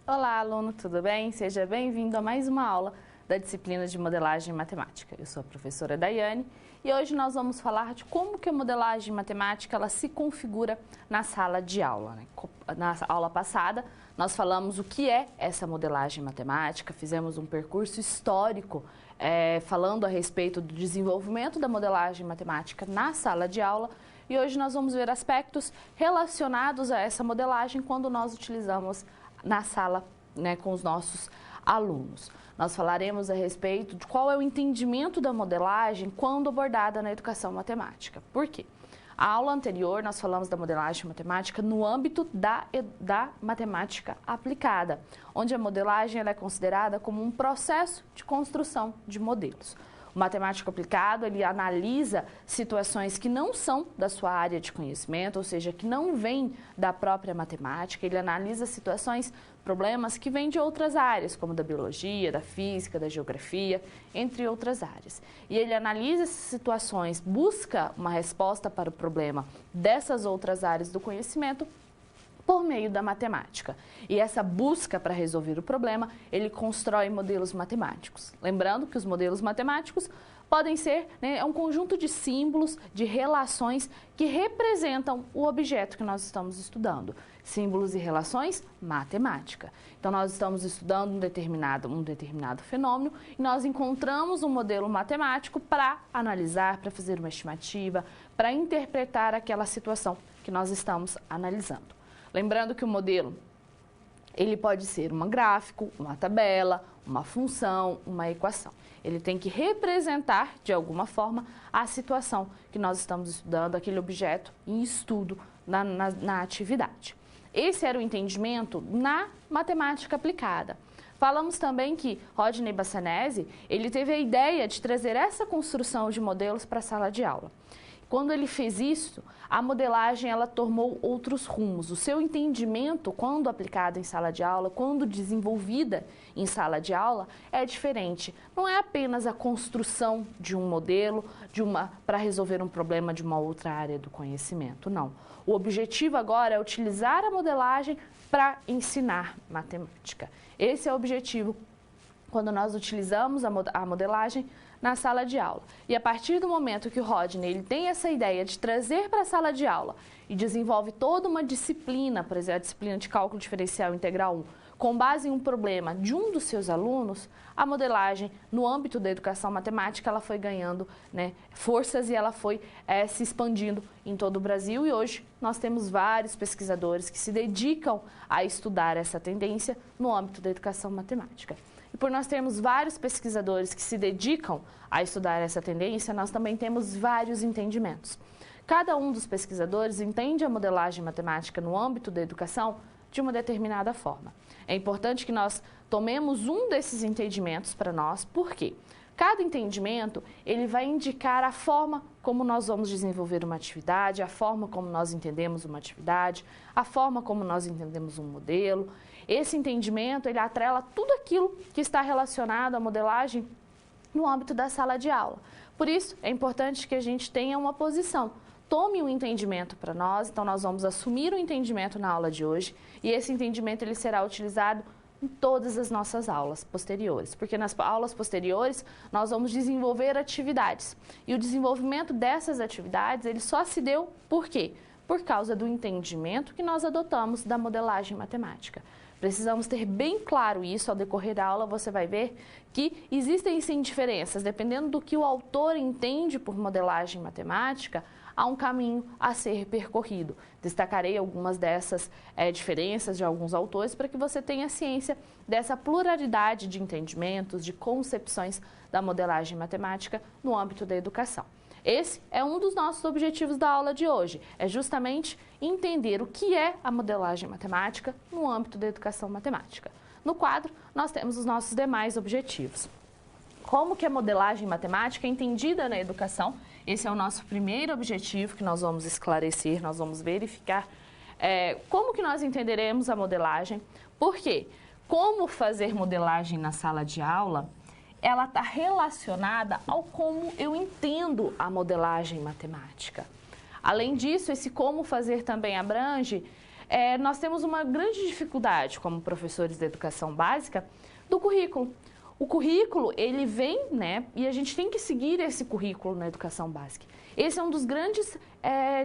Olá, aluno, tudo bem? Seja bem-vindo a mais uma aula da disciplina de modelagem matemática. Eu sou a professora Daiane e hoje nós vamos falar de como que a modelagem matemática ela se configura na sala de aula. Na aula passada, nós falamos o que é essa modelagem matemática, fizemos um percurso histórico falando a respeito do desenvolvimento da modelagem matemática na sala de aula. E hoje nós vamos ver aspectos relacionados a essa modelagem quando nós utilizamos na sala, com os nossos alunos. Nós falaremos a respeito de qual é o entendimento da modelagem quando abordada na educação matemática. Por quê? A aula anterior nós falamos da modelagem matemática no âmbito da matemática aplicada, onde a modelagem ela é considerada como um processo de construção de modelos. O matemático aplicado, ele analisa situações que não são da sua área de conhecimento, ou seja, que não vêm da própria matemática, ele analisa situações, problemas que vêm de outras áreas, como da biologia, da física, da geografia, entre outras áreas. E ele analisa essas situações, busca uma resposta para o problema dessas outras áreas do conhecimento por meio da matemática. E essa busca para resolver o problema, ele constrói modelos matemáticos. Lembrando que os modelos matemáticos podem ser um conjunto de símbolos, de relações que representam o objeto que nós estamos estudando. Símbolos e relações, matemática. Então, nós estamos estudando um determinado fenômeno e nós encontramos um modelo matemático para analisar, para fazer uma estimativa, para interpretar aquela situação que nós estamos analisando. Lembrando que o modelo, ele pode ser um gráfico, uma tabela, uma função, uma equação. Ele tem que representar, de alguma forma, a situação que nós estamos estudando, aquele objeto em estudo na atividade. Esse era o entendimento na matemática aplicada. Falamos também que Rodney Bassanese, ele teve a ideia de trazer essa construção de modelos para a sala de aula. Quando ele fez isso, a modelagem ela tomou outros rumos. O seu entendimento, quando aplicado em sala de aula, quando desenvolvida em sala de aula, é diferente. Não é apenas a construção de um modelo para resolver um problema de uma outra área do conhecimento, não. O objetivo agora é utilizar a modelagem para ensinar matemática. Esse é o objetivo quando nós utilizamos a modelagem na sala de aula. E a partir do momento que o Rodney ele tem essa ideia de trazer para a sala de aula e desenvolve toda uma disciplina, por exemplo, a disciplina de cálculo diferencial integral 1, com base em um problema de um dos seus alunos, a modelagem no âmbito da educação matemática ela foi ganhando forças e ela foi se expandindo em todo o Brasil e hoje nós temos vários pesquisadores que se dedicam a estudar essa tendência no âmbito da educação matemática. E por nós termos vários pesquisadores que se dedicam a estudar essa tendência, nós também temos vários entendimentos. Cada um dos pesquisadores entende a modelagem matemática no âmbito da educação de uma determinada forma. É importante que nós tomemos um desses entendimentos para nós, porque cada entendimento ele vai indicar a forma como nós vamos desenvolver uma atividade, a forma como nós entendemos uma atividade, a forma como nós entendemos um modelo. Esse entendimento ele atrela tudo aquilo que está relacionado à modelagem no âmbito da sala de aula. Por isso, é importante que a gente tenha uma posição. Tome um entendimento para nós, então nós vamos assumir o entendimento na aula de hoje e esse entendimento ele será utilizado em todas as nossas aulas posteriores, porque nas aulas posteriores nós vamos desenvolver atividades e o desenvolvimento dessas atividades ele só se deu por quê? Por causa do entendimento que nós adotamos da modelagem matemática. Precisamos ter bem claro isso, ao decorrer da aula você vai ver que existem sim diferenças, dependendo do que o autor entende por modelagem matemática, há um caminho a ser percorrido. Destacarei algumas dessas diferenças de alguns autores para que você tenha ciência dessa pluralidade de entendimentos, de concepções da modelagem matemática no âmbito da educação. Esse é um dos nossos objetivos da aula de hoje, é justamente entender o que é a modelagem matemática no âmbito da educação matemática. No quadro, nós temos os nossos demais objetivos. Como que a modelagem matemática é entendida na educação? Esse é o nosso primeiro objetivo que nós vamos esclarecer, nós vamos verificar como que nós entenderemos a modelagem. Por quê? Como fazer modelagem na sala de aula, ela está relacionada ao como eu entendo a modelagem matemática. Além disso, esse como fazer também abrange nós temos uma grande dificuldade, como professores da educação básica, do currículo. O currículo, ele vem, né, e a gente tem que seguir esse currículo na educação básica. Esse é um dos grandes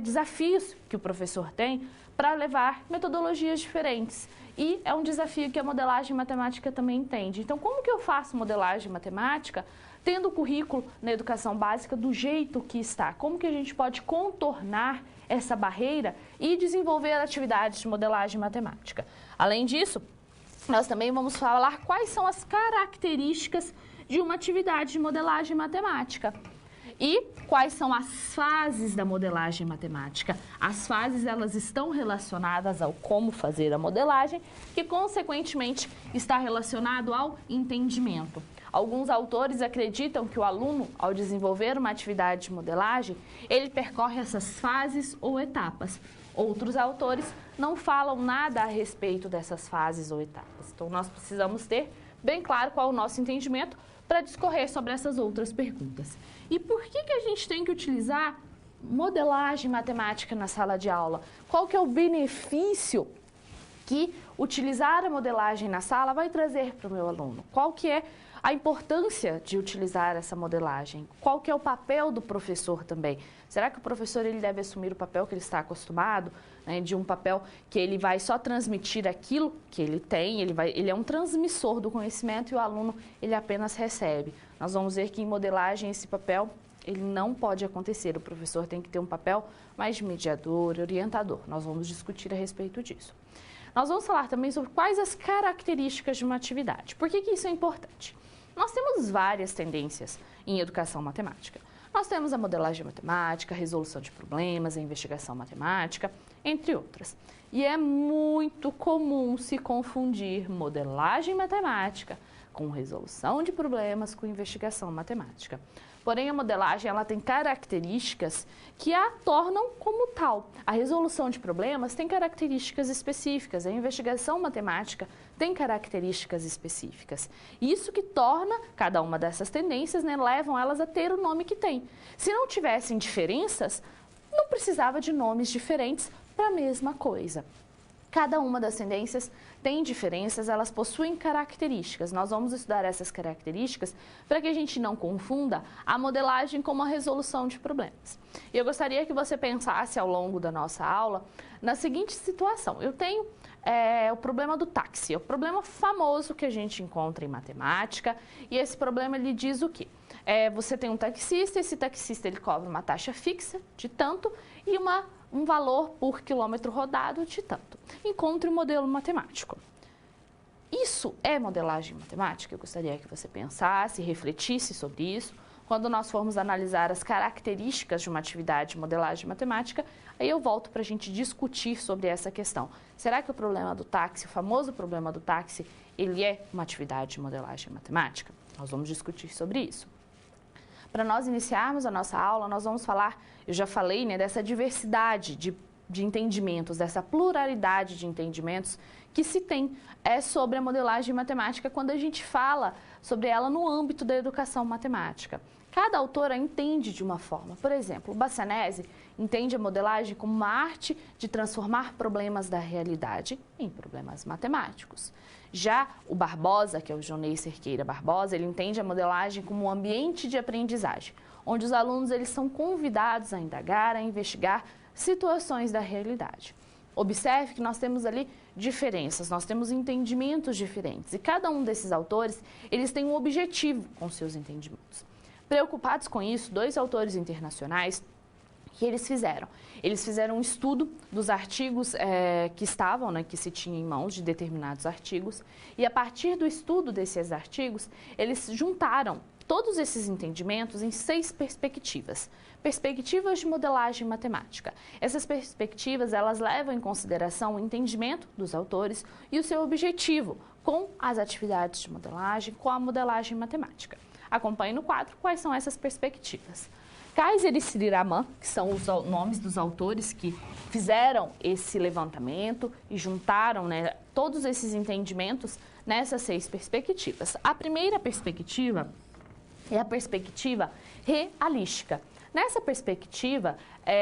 desafios que o professor tem para levar metodologias diferentes. E é um desafio que a modelagem matemática também entende. Então, como que eu faço modelagem matemática tendo o currículo na educação básica do jeito que está? Como que a gente pode contornar essa barreira e desenvolver atividades de modelagem matemática? Além disso, nós também vamos falar quais são as características de uma atividade de modelagem matemática. E quais são as fases da modelagem matemática? As fases, elas estão relacionadas ao como fazer a modelagem, que consequentemente está relacionado ao entendimento. Alguns autores acreditam que o aluno, ao desenvolver uma atividade de modelagem, ele percorre essas fases ou etapas. Outros autores não falam nada a respeito dessas fases ou etapas. Então, nós precisamos ter bem claro qual é o nosso entendimento para discorrer sobre essas outras perguntas. E por que a gente tem que utilizar modelagem matemática na sala de aula? Qual que é o benefício que utilizar a modelagem na sala vai trazer para o meu aluno? Qual que é a importância de utilizar essa modelagem? Qual que é o papel do professor também? Será que o professor ele deve assumir o papel que ele está acostumado, né, de um papel que ele vai só transmitir aquilo que ele tem, ele é um transmissor do conhecimento e o aluno ele apenas recebe? Nós vamos ver que em modelagem esse papel ele não pode acontecer, o professor tem que ter um papel mais de mediador, orientador. Nós vamos discutir a respeito disso. Nós vamos falar também sobre quais as características de uma atividade. Por que isso é importante? Nós temos várias tendências em educação matemática. Nós temos a modelagem matemática, a resolução de problemas, a investigação matemática, entre outras. E é muito comum se confundir modelagem matemática com resolução de problemas com investigação matemática. Porém, a modelagem ela tem características que a tornam como tal. A resolução de problemas tem características específicas, a investigação matemática tem características específicas. Isso que torna cada uma dessas tendências, né, levam elas a ter o nome que tem. Se não tivessem diferenças, não precisava de nomes diferentes para a mesma coisa. Cada uma das tendências tem diferenças, elas possuem características. Nós vamos estudar essas características para que a gente não confunda a modelagem com a resolução de problemas. E eu gostaria que você pensasse ao longo da nossa aula na seguinte situação. Eu tenho o problema do táxi, é o problema famoso que a gente encontra em matemática, e esse problema ele diz o quê? Você tem um taxista, esse taxista ele cobra uma taxa fixa de tanto e um valor por quilômetro rodado de tanto. Encontre o modelo matemático. Isso é modelagem matemática? Eu gostaria que você pensasse, refletisse sobre isso. Quando nós formos analisar as características de uma atividade de modelagem matemática, aí eu volto para a gente discutir sobre essa questão. Será que o problema do táxi, o famoso problema do táxi, ele é uma atividade de modelagem matemática? Nós vamos discutir sobre isso. Para nós iniciarmos a nossa aula, nós vamos falar, eu já falei, né, dessa diversidade de entendimentos, dessa pluralidade de entendimentos que se tem sobre a modelagem matemática quando a gente fala sobre ela no âmbito da educação matemática. Cada autora entende de uma forma. Por exemplo, o Bassanese entende a modelagem como uma arte de transformar problemas da realidade em problemas matemáticos. Já o Barbosa, que é o Johnny Cerqueira Barbosa, ele entende a modelagem como um ambiente de aprendizagem, onde os alunos eles são convidados a indagar, a investigar situações da realidade. Observe que nós temos ali diferenças, nós temos entendimentos diferentes e cada um desses autores, eles têm um objetivo com seus entendimentos. Preocupados com isso, dois autores internacionais, o que eles fizeram? Eles fizeram um estudo dos artigos que estavam, né, que se tinha em mãos de determinados artigos, e a partir do estudo desses artigos, eles juntaram todos esses entendimentos em 6 perspectivas. Perspectivas de modelagem matemática. Essas perspectivas, elas levam em consideração o entendimento dos autores e o seu objetivo com as atividades de modelagem, com a modelagem matemática. Acompanhe no quadro quais são essas perspectivas. Kaiser e Sriraman, que são os nomes dos autores que fizeram esse levantamento e juntaram, né, todos esses entendimentos nessas 6 perspectivas. A primeira perspectiva é a perspectiva realística. Nessa perspectiva,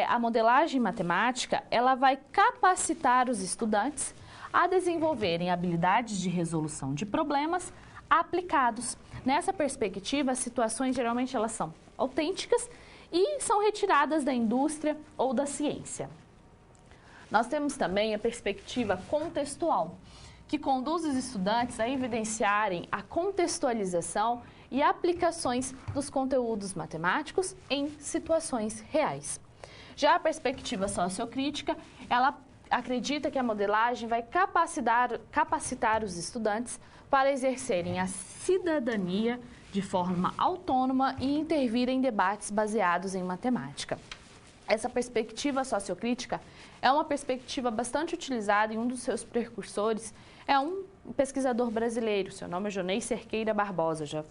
a modelagem matemática, ela vai capacitar os estudantes a desenvolverem habilidades de resolução de problemas aplicados. Nessa perspectiva, as situações geralmente elas são autênticas e são retiradas da indústria ou da ciência. Nós temos também a perspectiva contextual, que conduz os estudantes a evidenciarem a contextualização e aplicações dos conteúdos matemáticos em situações reais. Já a perspectiva sociocrítica, ela acredita que a modelagem vai capacitar os estudantes para exercerem a cidadania de forma autônoma e intervir em debates baseados em matemática. Essa perspectiva sociocrítica é uma perspectiva bastante utilizada e um dos seus precursores é um pesquisador brasileiro, seu nome é Jonei Cerqueira Barbosa, já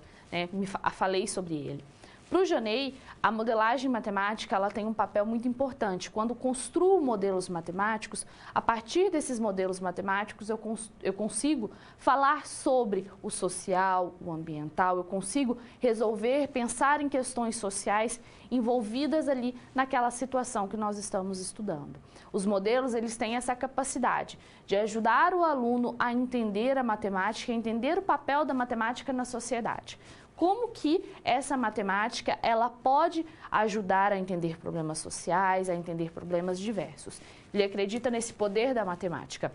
falei sobre ele. Para o Jonei, a modelagem matemática ela tem um papel muito importante. Quando construo modelos matemáticos, a partir desses modelos matemáticos eu consigo falar sobre o social, o ambiental, eu consigo resolver, pensar em questões sociais envolvidas ali naquela situação que nós estamos estudando. Os modelos eles têm essa capacidade de ajudar o aluno a entender a matemática, a entender o papel da matemática na sociedade. Como que essa matemática ela pode ajudar a entender problemas sociais, a entender problemas diversos. Ele acredita nesse poder da matemática.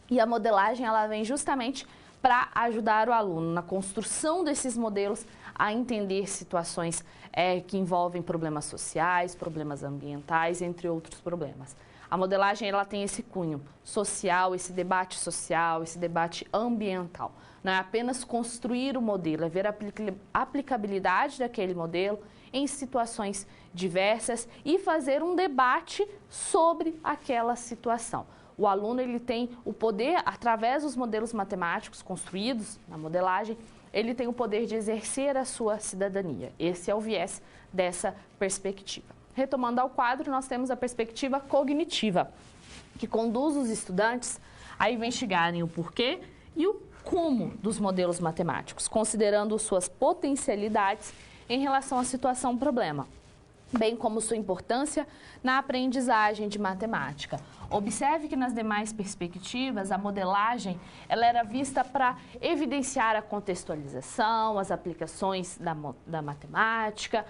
E a modelagem ela vem justamente para ajudar o aluno na construção desses modelos a entender situações que envolvem problemas sociais, problemas ambientais, entre outros problemas. A modelagem ela tem esse cunho social, esse debate ambiental. Não é apenas construir o modelo, é ver a aplicabilidade daquele modelo em situações diversas e fazer um debate sobre aquela situação. O aluno ele tem o poder, através dos modelos matemáticos construídos na modelagem, ele tem o poder de exercer a sua cidadania. Esse é o viés dessa perspectiva. Retomando ao quadro, nós temos a perspectiva cognitiva, que conduz os estudantes a investigarem o porquê e o como dos modelos matemáticos, considerando suas potencialidades em relação à situação-problema, bem como sua importância na aprendizagem de matemática. Observe que nas demais perspectivas, a modelagem ela era vista para evidenciar a contextualização, as aplicações da matemática.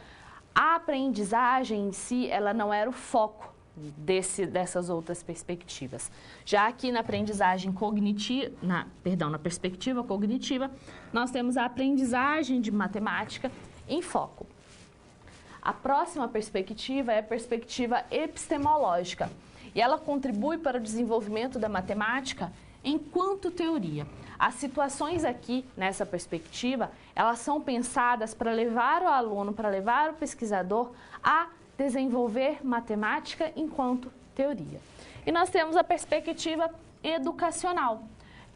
A aprendizagem em si, ela não era o foco dessas outras perspectivas. Já aqui na aprendizagem cognitiva, na perspectiva cognitiva, nós temos a aprendizagem de matemática em foco. A próxima perspectiva é a perspectiva epistemológica e ela contribui para o desenvolvimento da matemática enquanto teoria. As situações aqui, nessa perspectiva, elas são pensadas para levar o aluno, para levar o pesquisador a desenvolver matemática enquanto teoria. E nós temos a perspectiva educacional,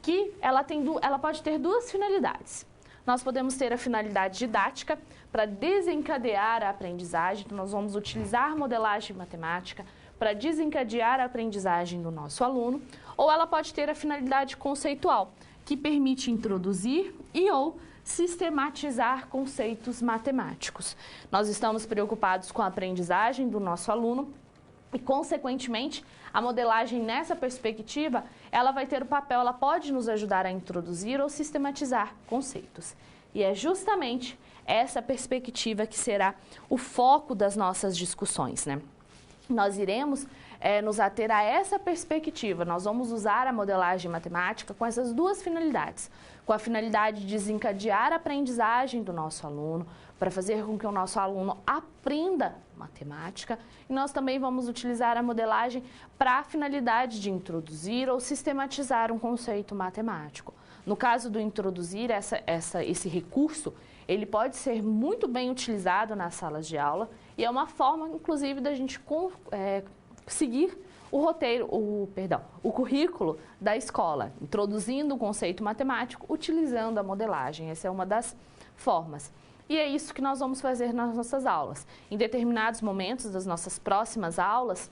que ela pode ter duas finalidades. Nós podemos ter a finalidade didática, para desencadear a aprendizagem, então nós vamos utilizar modelagem matemática para desencadear a aprendizagem do nosso aluno, ou ela pode ter a finalidade conceitual, que permite introduzir ou sistematizar conceitos matemáticos. Nós estamos preocupados com a aprendizagem do nosso aluno e, consequentemente, a modelagem nessa perspectiva, ela vai ter o papel, ela pode nos ajudar a introduzir ou sistematizar conceitos. E é justamente essa perspectiva que será o foco das nossas discussões, né? Nós iremos nos ater a essa perspectiva. Nós vamos usar a modelagem matemática com essas duas finalidades. Com a finalidade de desencadear a aprendizagem do nosso aluno, para fazer com que o nosso aluno aprenda matemática. E nós também vamos utilizar a modelagem para a finalidade de introduzir ou sistematizar um conceito matemático. No caso do introduzir, esse recurso, ele pode ser muito bem utilizado nas salas de aula e é uma forma, inclusive, da gente seguir o currículo da escola, introduzindo o conceito matemático, utilizando a modelagem. Essa é uma das formas. E é isso que nós vamos fazer nas nossas aulas. Em determinados momentos das nossas próximas aulas,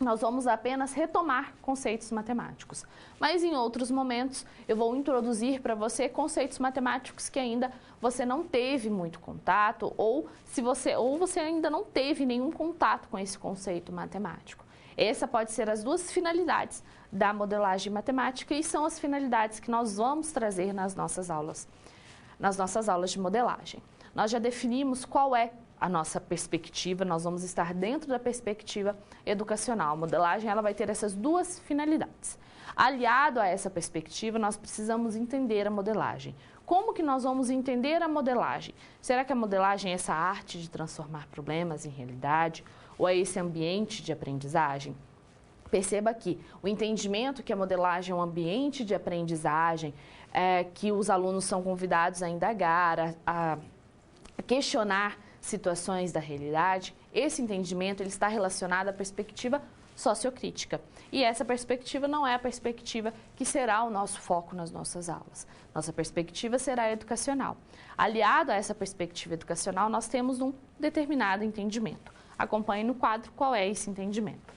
nós vamos apenas retomar conceitos matemáticos. Mas em outros momentos eu vou introduzir para você conceitos matemáticos que ainda você não teve muito contato ou você ainda não teve nenhum contato com esse conceito matemático. Essa pode ser as duas finalidades da modelagem matemática e são as finalidades que nós vamos trazer nas nossas aulas de modelagem. Nós já definimos qual é a nossa perspectiva, nós vamos estar dentro da perspectiva educacional. A modelagem ela vai ter essas duas finalidades. Aliado a essa perspectiva, nós precisamos entender a modelagem. Como que nós vamos entender a modelagem? Será que a modelagem é essa arte de transformar problemas em realidade? Ou é esse ambiente de aprendizagem? Perceba aqui, o entendimento que a modelagem é um ambiente de aprendizagem, que os alunos são convidados a indagar, a questionar situações da realidade, esse entendimento ele está relacionado à perspectiva sociocrítica. E essa perspectiva não é a perspectiva que será o nosso foco nas nossas aulas. Nossa perspectiva será educacional. Aliado a essa perspectiva educacional, nós temos um determinado entendimento. Acompanhe no quadro qual é esse entendimento.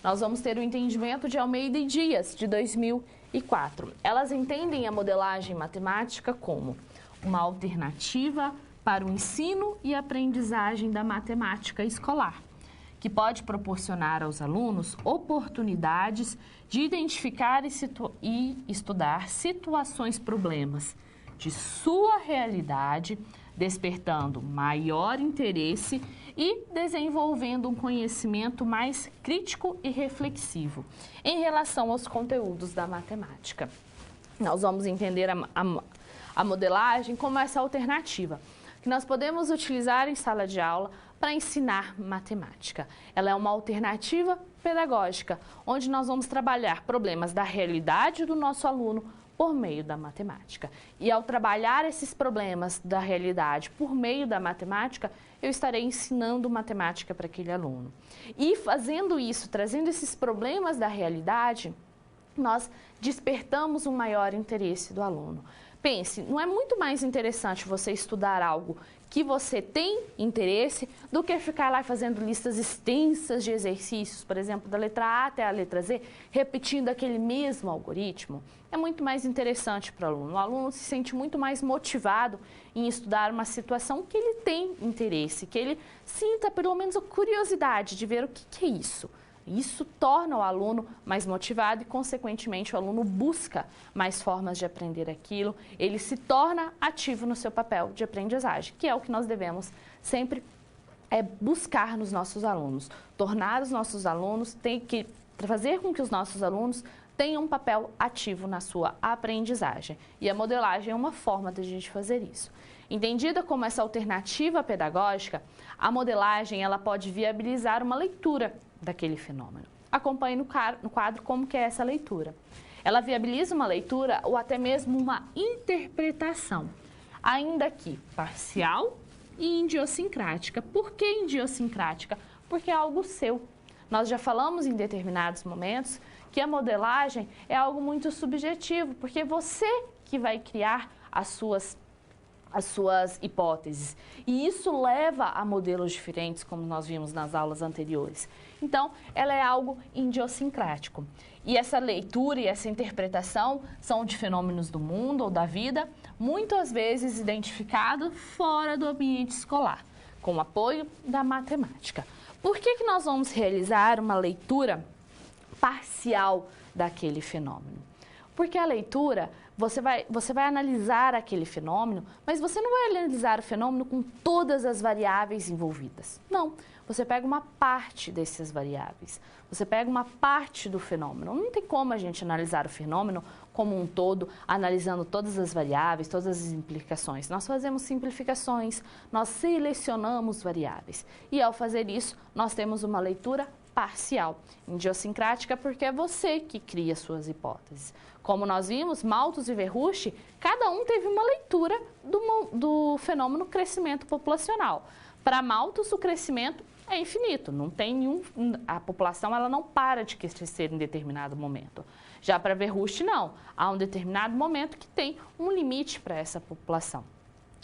Nós vamos ter o entendimento de Almeida e Dias, de 2004. Elas entendem a modelagem matemática como uma alternativa para o ensino e aprendizagem da matemática escolar, que pode proporcionar aos alunos oportunidades de identificar e estudar situações, problemas de sua realidade, despertando maior interesse e desenvolvendo um conhecimento mais crítico e reflexivo em relação aos conteúdos da matemática. Nós vamos entender a modelagem como essa alternativa que nós podemos utilizar em sala de aula para ensinar matemática. Ela é uma alternativa pedagógica, onde nós vamos trabalhar problemas da realidade do nosso aluno por meio da matemática. E ao trabalhar esses problemas da realidade por meio da matemática, eu estarei ensinando matemática para aquele aluno. E fazendo isso, trazendo esses problemas da realidade, nós despertamos um maior interesse do aluno. Pense, não é muito mais interessante você estudar algo que você tem interesse do que ficar lá fazendo listas extensas de exercícios, por exemplo, da letra A até a letra Z, repetindo aquele mesmo algoritmo. É muito mais interessante para o aluno. O aluno se sente muito mais motivado em estudar uma situação que ele tem interesse, que ele sinta pelo menos a curiosidade de ver o que é isso. Isso torna o aluno mais motivado e, consequentemente, o aluno busca mais formas de aprender aquilo. Ele se torna ativo no seu papel de aprendizagem, que é o que nós devemos sempre buscar nos nossos alunos. Tornar os nossos alunos, fazer com que os nossos alunos tenham um papel ativo na sua aprendizagem. E a modelagem é uma forma de a gente fazer isso. Entendida como essa alternativa pedagógica, a modelagem ela pode viabilizar uma leitura daquele fenômeno. Acompanhe no quadro como que é essa leitura. Ela viabiliza uma leitura ou até mesmo uma interpretação, ainda que parcial e idiosincrática. Por que idiosincrática? Porque é algo seu. Nós já falamos em determinados momentos que a modelagem é algo muito subjetivo, porque você que vai criar as suas hipóteses. E isso leva a modelos diferentes, como nós vimos nas aulas anteriores. Então, ela é algo idiosincrático. E essa leitura e essa interpretação são de fenômenos do mundo ou da vida, muitas vezes identificados fora do ambiente escolar, com o apoio da matemática. Por que nós vamos realizar uma leitura parcial daquele fenômeno? Porque a leitura, você vai analisar aquele fenômeno, mas você não vai analisar o fenômeno com todas as variáveis envolvidas. Não, você pega uma parte dessas variáveis, você pega uma parte do fenômeno. Não tem como a gente analisar o fenômeno como um todo, analisando todas as variáveis, todas as implicações. Nós fazemos simplificações, nós selecionamos variáveis. E ao fazer isso, nós temos uma leitura parcial, idiosincrática, porque é você que cria suas hipóteses. Como nós vimos, Malthus e Verhulst, cada um teve uma leitura do fenômeno crescimento populacional. Para Malthus, o crescimento é infinito, não tem a população ela não para de crescer em determinado momento. Já para Verhulst, não. Há um determinado momento que tem um limite para essa população.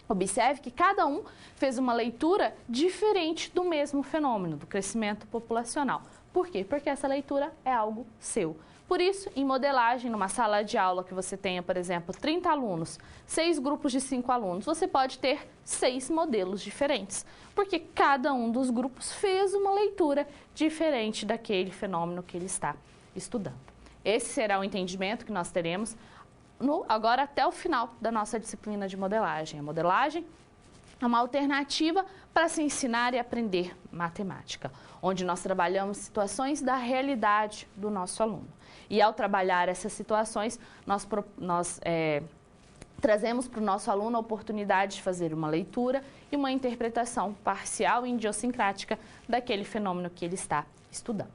Observe que cada um fez uma leitura diferente do mesmo fenômeno, do crescimento populacional. Por quê? Porque essa leitura é algo seu. Por isso, em modelagem, numa sala de aula que você tenha, por exemplo, 30 alunos, 6 grupos de 5 alunos, você pode ter 6 modelos diferentes, porque cada um dos grupos fez uma leitura diferente daquele fenômeno que ele está estudando. Esse será o entendimento que nós teremos agora até o final da nossa disciplina de modelagem. A modelagem é uma alternativa para se ensinar e aprender matemática, onde nós trabalhamos situações da realidade do nosso aluno. E ao trabalhar essas situações, nós trazemos para o nosso aluno a oportunidade de fazer uma leitura e uma interpretação parcial e idiosincrática daquele fenômeno que ele está estudando.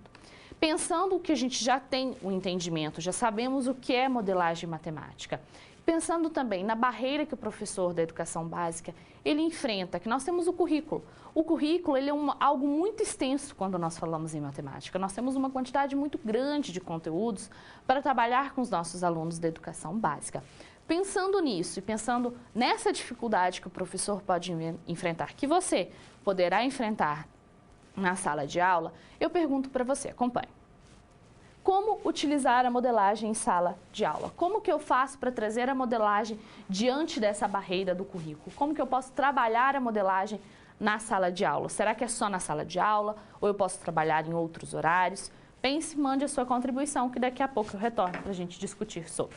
Pensando que a gente já tem o entendimento, já sabemos o que é modelagem matemática, pensando também na barreira que o professor da educação básica ele enfrenta, que nós temos o currículo. O currículo ele é algo muito extenso quando nós falamos em matemática. Nós temos uma quantidade muito grande de conteúdos para trabalhar com os nossos alunos da educação básica. Pensando nisso e pensando nessa dificuldade que o professor pode enfrentar, que você poderá enfrentar na sala de aula, eu pergunto para você, acompanhe. Como utilizar a modelagem em sala de aula? Como que eu faço para trazer a modelagem diante dessa barreira do currículo? Como que eu posso trabalhar a modelagem na sala de aula? Será que é só na sala de aula ou eu posso trabalhar em outros horários? Pense, mande a sua contribuição que daqui a pouco eu retorno para a gente discutir sobre.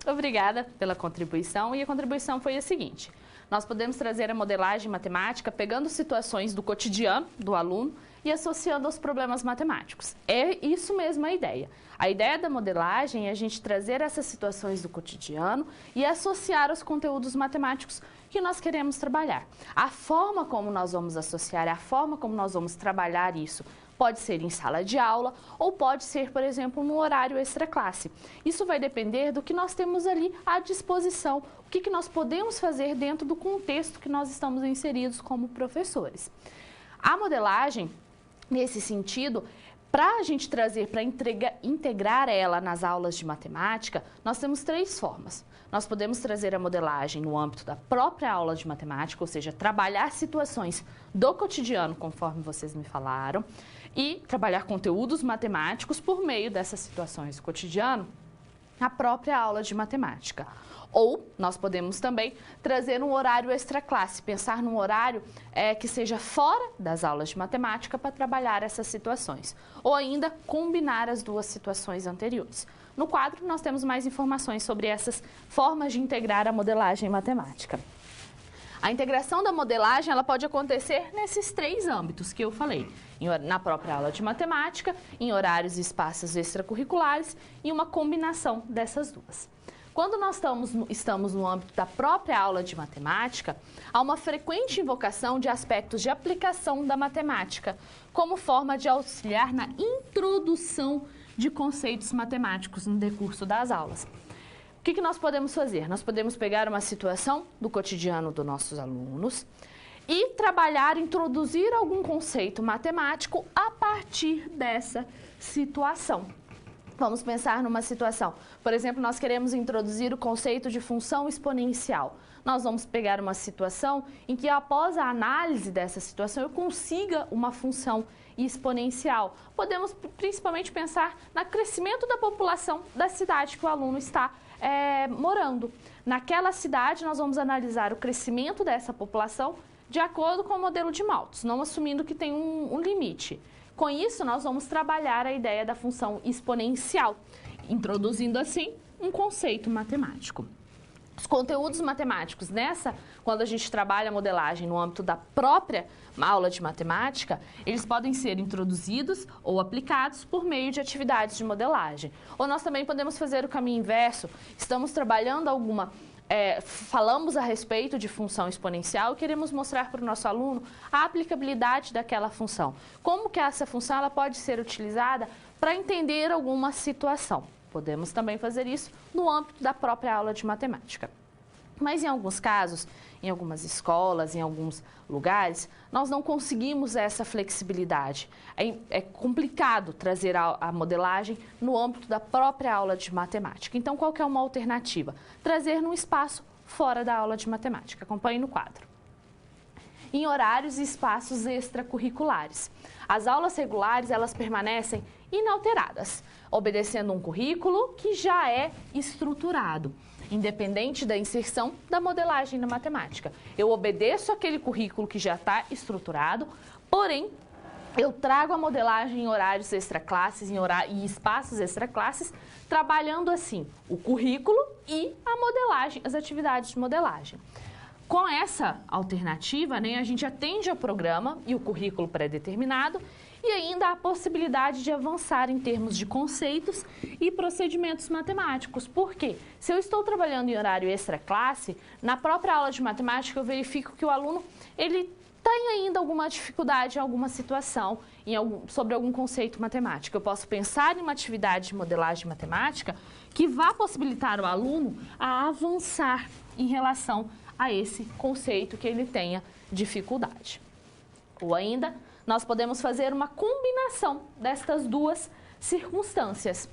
Obrigada pela contribuição, e a contribuição foi a seguinte: nós podemos trazer a modelagem matemática pegando situações do cotidiano do aluno e associando aos problemas matemáticos. É isso mesmo a ideia. A ideia da modelagem é a gente trazer essas situações do cotidiano e associar aos conteúdos matemáticos que nós queremos trabalhar. A forma como nós vamos associar, a forma como nós vamos trabalhar isso, pode ser em sala de aula ou pode ser, por exemplo, no horário extra-classe. Isso vai depender do que nós temos ali à disposição, o que nós podemos fazer dentro do contexto que nós estamos inseridos como professores. A modelagem, nesse sentido, para a gente trazer, para integrar ela nas aulas de matemática, nós temos 3 formas. Nós podemos trazer a modelagem no âmbito da própria aula de matemática, ou seja, trabalhar situações do cotidiano, conforme vocês me falaram, e trabalhar conteúdos matemáticos por meio dessas situações do cotidiano na própria aula de matemática. Ou nós podemos também trazer um horário extra-classe, pensar num horário que seja fora das aulas de matemática para trabalhar essas situações. Ou ainda combinar as 2 situações anteriores. No quadro, nós temos mais informações sobre essas formas de integrar a modelagem matemática. A integração da modelagem ela pode acontecer nesses 3 âmbitos que eu falei. Na própria aula de matemática, em horários e espaços extracurriculares e uma combinação dessas 2. Quando nós estamos no âmbito da própria aula de matemática, há uma frequente invocação de aspectos de aplicação da matemática, como forma de auxiliar na introdução de conceitos matemáticos no decurso das aulas. O que nós podemos fazer? Nós podemos pegar uma situação do cotidiano dos nossos alunos e trabalhar, introduzir algum conceito matemático a partir dessa situação. Vamos pensar numa situação. Por exemplo, nós queremos introduzir o conceito de função exponencial. Nós vamos pegar uma situação em que, após a análise dessa situação, eu consiga uma função exponencial. Podemos principalmente pensar no crescimento da população da cidade que o aluno está morando. Naquela cidade, nós vamos analisar o crescimento dessa população de acordo com o modelo de Malthus, não assumindo que tem um limite. Com isso, nós vamos trabalhar a ideia da função exponencial, introduzindo assim um conceito matemático. Os conteúdos matemáticos quando a gente trabalha a modelagem no âmbito da própria aula de matemática, eles podem ser introduzidos ou aplicados por meio de atividades de modelagem. Ou nós também podemos fazer o caminho inverso, estamos trabalhando falamos a respeito de função exponencial e queremos mostrar para o nosso aluno a aplicabilidade daquela função. Como que essa função ela pode ser utilizada para entender alguma situação. Podemos também fazer isso no âmbito da própria aula de matemática. Mas em alguns casos, em algumas escolas, em alguns lugares, nós não conseguimos essa flexibilidade. É complicado trazer a modelagem no âmbito da própria aula de matemática. Então, qual que é uma alternativa? Trazer num espaço fora da aula de matemática. Acompanhe no quadro. Em horários e espaços extracurriculares. As aulas regulares, elas permanecem inalteradas, obedecendo um currículo que já é estruturado, independente da inserção da modelagem na matemática. Eu obedeço aquele currículo que já está estruturado, porém, eu trago a modelagem em horários extraclasses e espaços extraclasses, trabalhando assim o currículo e a modelagem, as atividades de modelagem. Com essa alternativa, a gente atende ao programa e o currículo pré-determinado e ainda a possibilidade de avançar em termos de conceitos e procedimentos matemáticos. Por quê? Se eu estou trabalhando em horário extra-classe, na própria aula de matemática eu verifico que o aluno ele tem ainda alguma dificuldade em alguma situação, sobre algum conceito matemático. Eu posso pensar em uma atividade de modelagem matemática que vá possibilitar o aluno a avançar em relação a esse conceito que ele tenha dificuldade. Ou ainda, nós podemos fazer uma combinação destas 2 circunstâncias.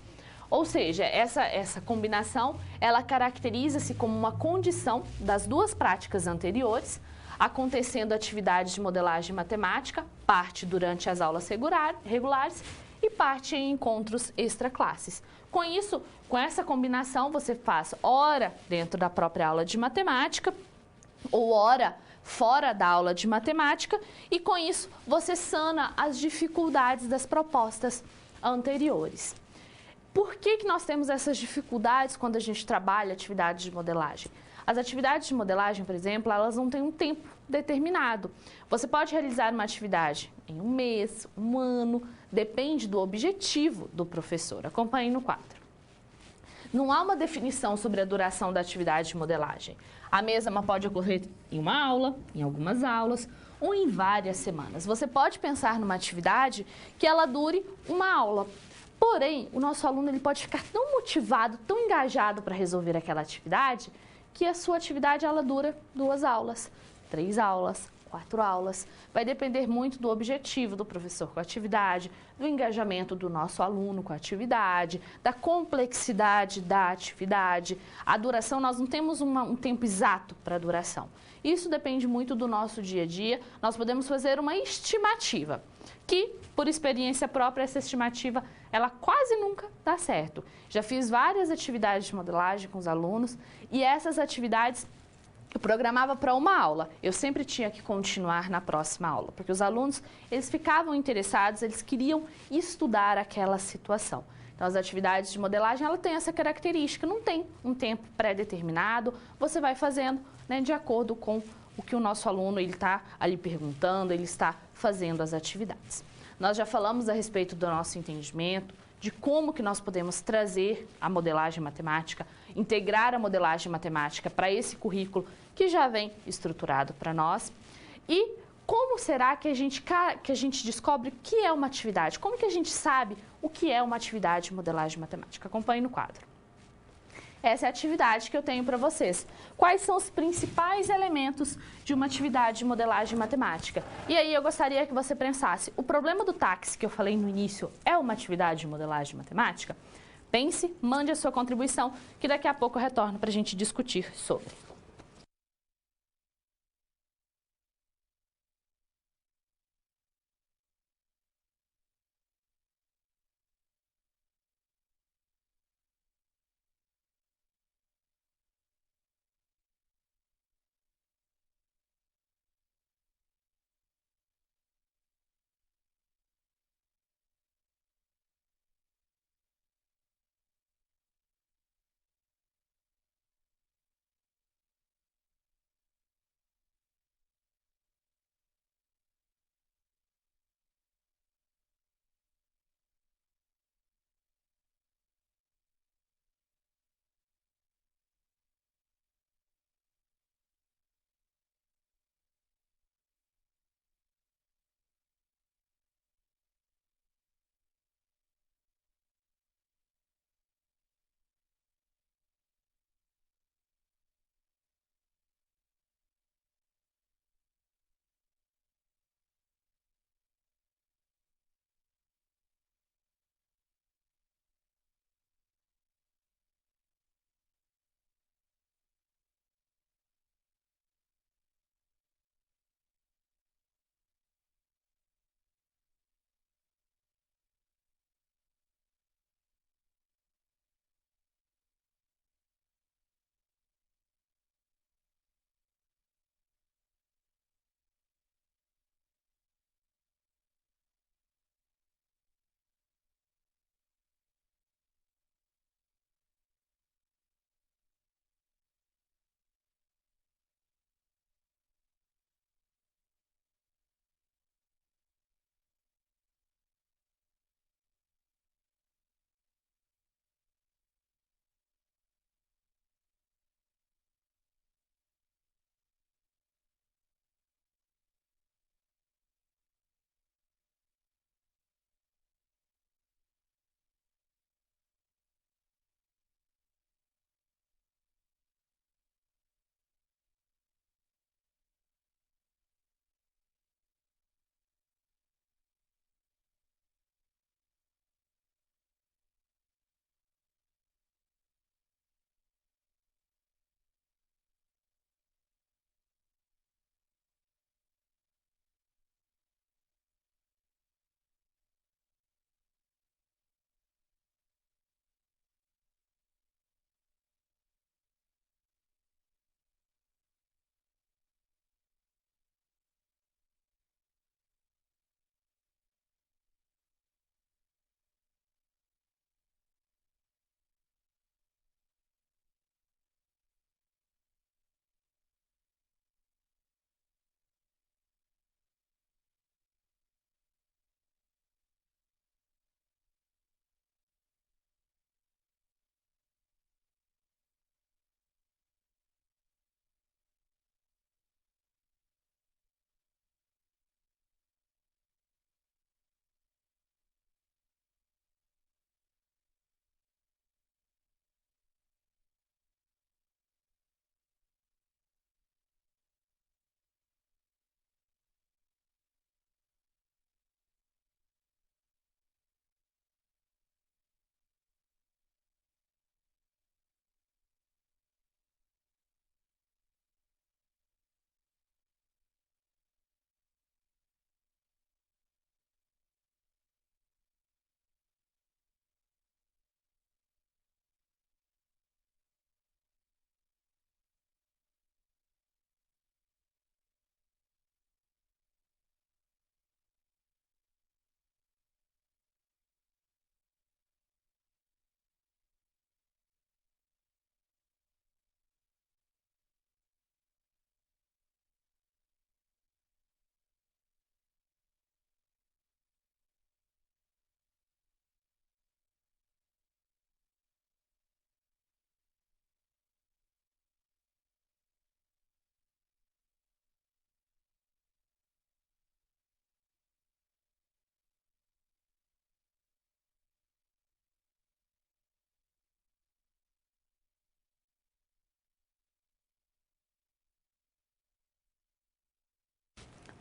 Ou seja, essa combinação, ela caracteriza-se como uma condição das 2 práticas anteriores, acontecendo atividades de modelagem matemática, parte durante as aulas regulares e parte em encontros extraclasses. Com isso, com essa combinação, você faz ora dentro da própria aula de matemática ou ora fora da aula de matemática e com isso você sana as dificuldades das propostas anteriores. Por que nós temos essas dificuldades quando a gente trabalha atividades de modelagem? As atividades de modelagem, por exemplo, elas não têm um tempo determinado. Você pode realizar uma atividade em um mês, um ano, depende do objetivo do professor. Acompanhe no quadro. Não há uma definição sobre a duração da atividade de modelagem. A mesma pode ocorrer em uma aula, em algumas aulas ou em várias semanas. Você pode pensar numa atividade que ela dure uma aula. Porém, o nosso aluno ele pode ficar tão motivado, tão engajado para resolver aquela atividade, que a sua atividade ela dura 2 aulas, 3 aulas, 4 aulas. Vai depender muito do objetivo do professor com a atividade, do engajamento do nosso aluno com a atividade, da complexidade da atividade. A duração, nós não temos um tempo exato para a duração. Isso depende muito do nosso dia a dia. Nós podemos fazer uma estimativa, que, por experiência própria, essa estimativa, ela quase nunca dá certo. Já fiz várias atividades de modelagem com os alunos e essas atividades eu programava para uma aula. Eu sempre tinha que continuar na próxima aula, porque os alunos, eles ficavam interessados, eles queriam estudar aquela situação. Então, as atividades de modelagem, ela tem essa característica, não tem um tempo pré-determinado, você vai fazendo, né, de acordo com o que o nosso aluno está ali perguntando, ele está fazendo as atividades. Nós já falamos a respeito do nosso entendimento, de como que nós podemos trazer a modelagem matemática, integrar a modelagem matemática para esse currículo que já vem estruturado para nós. E como será que a gente descobre o que é uma atividade? Como que a gente sabe o que é uma atividade de modelagem matemática? Acompanhe no quadro. Essa é a atividade que eu tenho para vocês. Quais são os principais elementos de uma atividade de modelagem matemática? E aí eu gostaria que você pensasse, o problema do táxi que eu falei no início é uma atividade de modelagem matemática? Pense, mande a sua contribuição, que daqui a pouco eu retorno para a gente discutir sobre.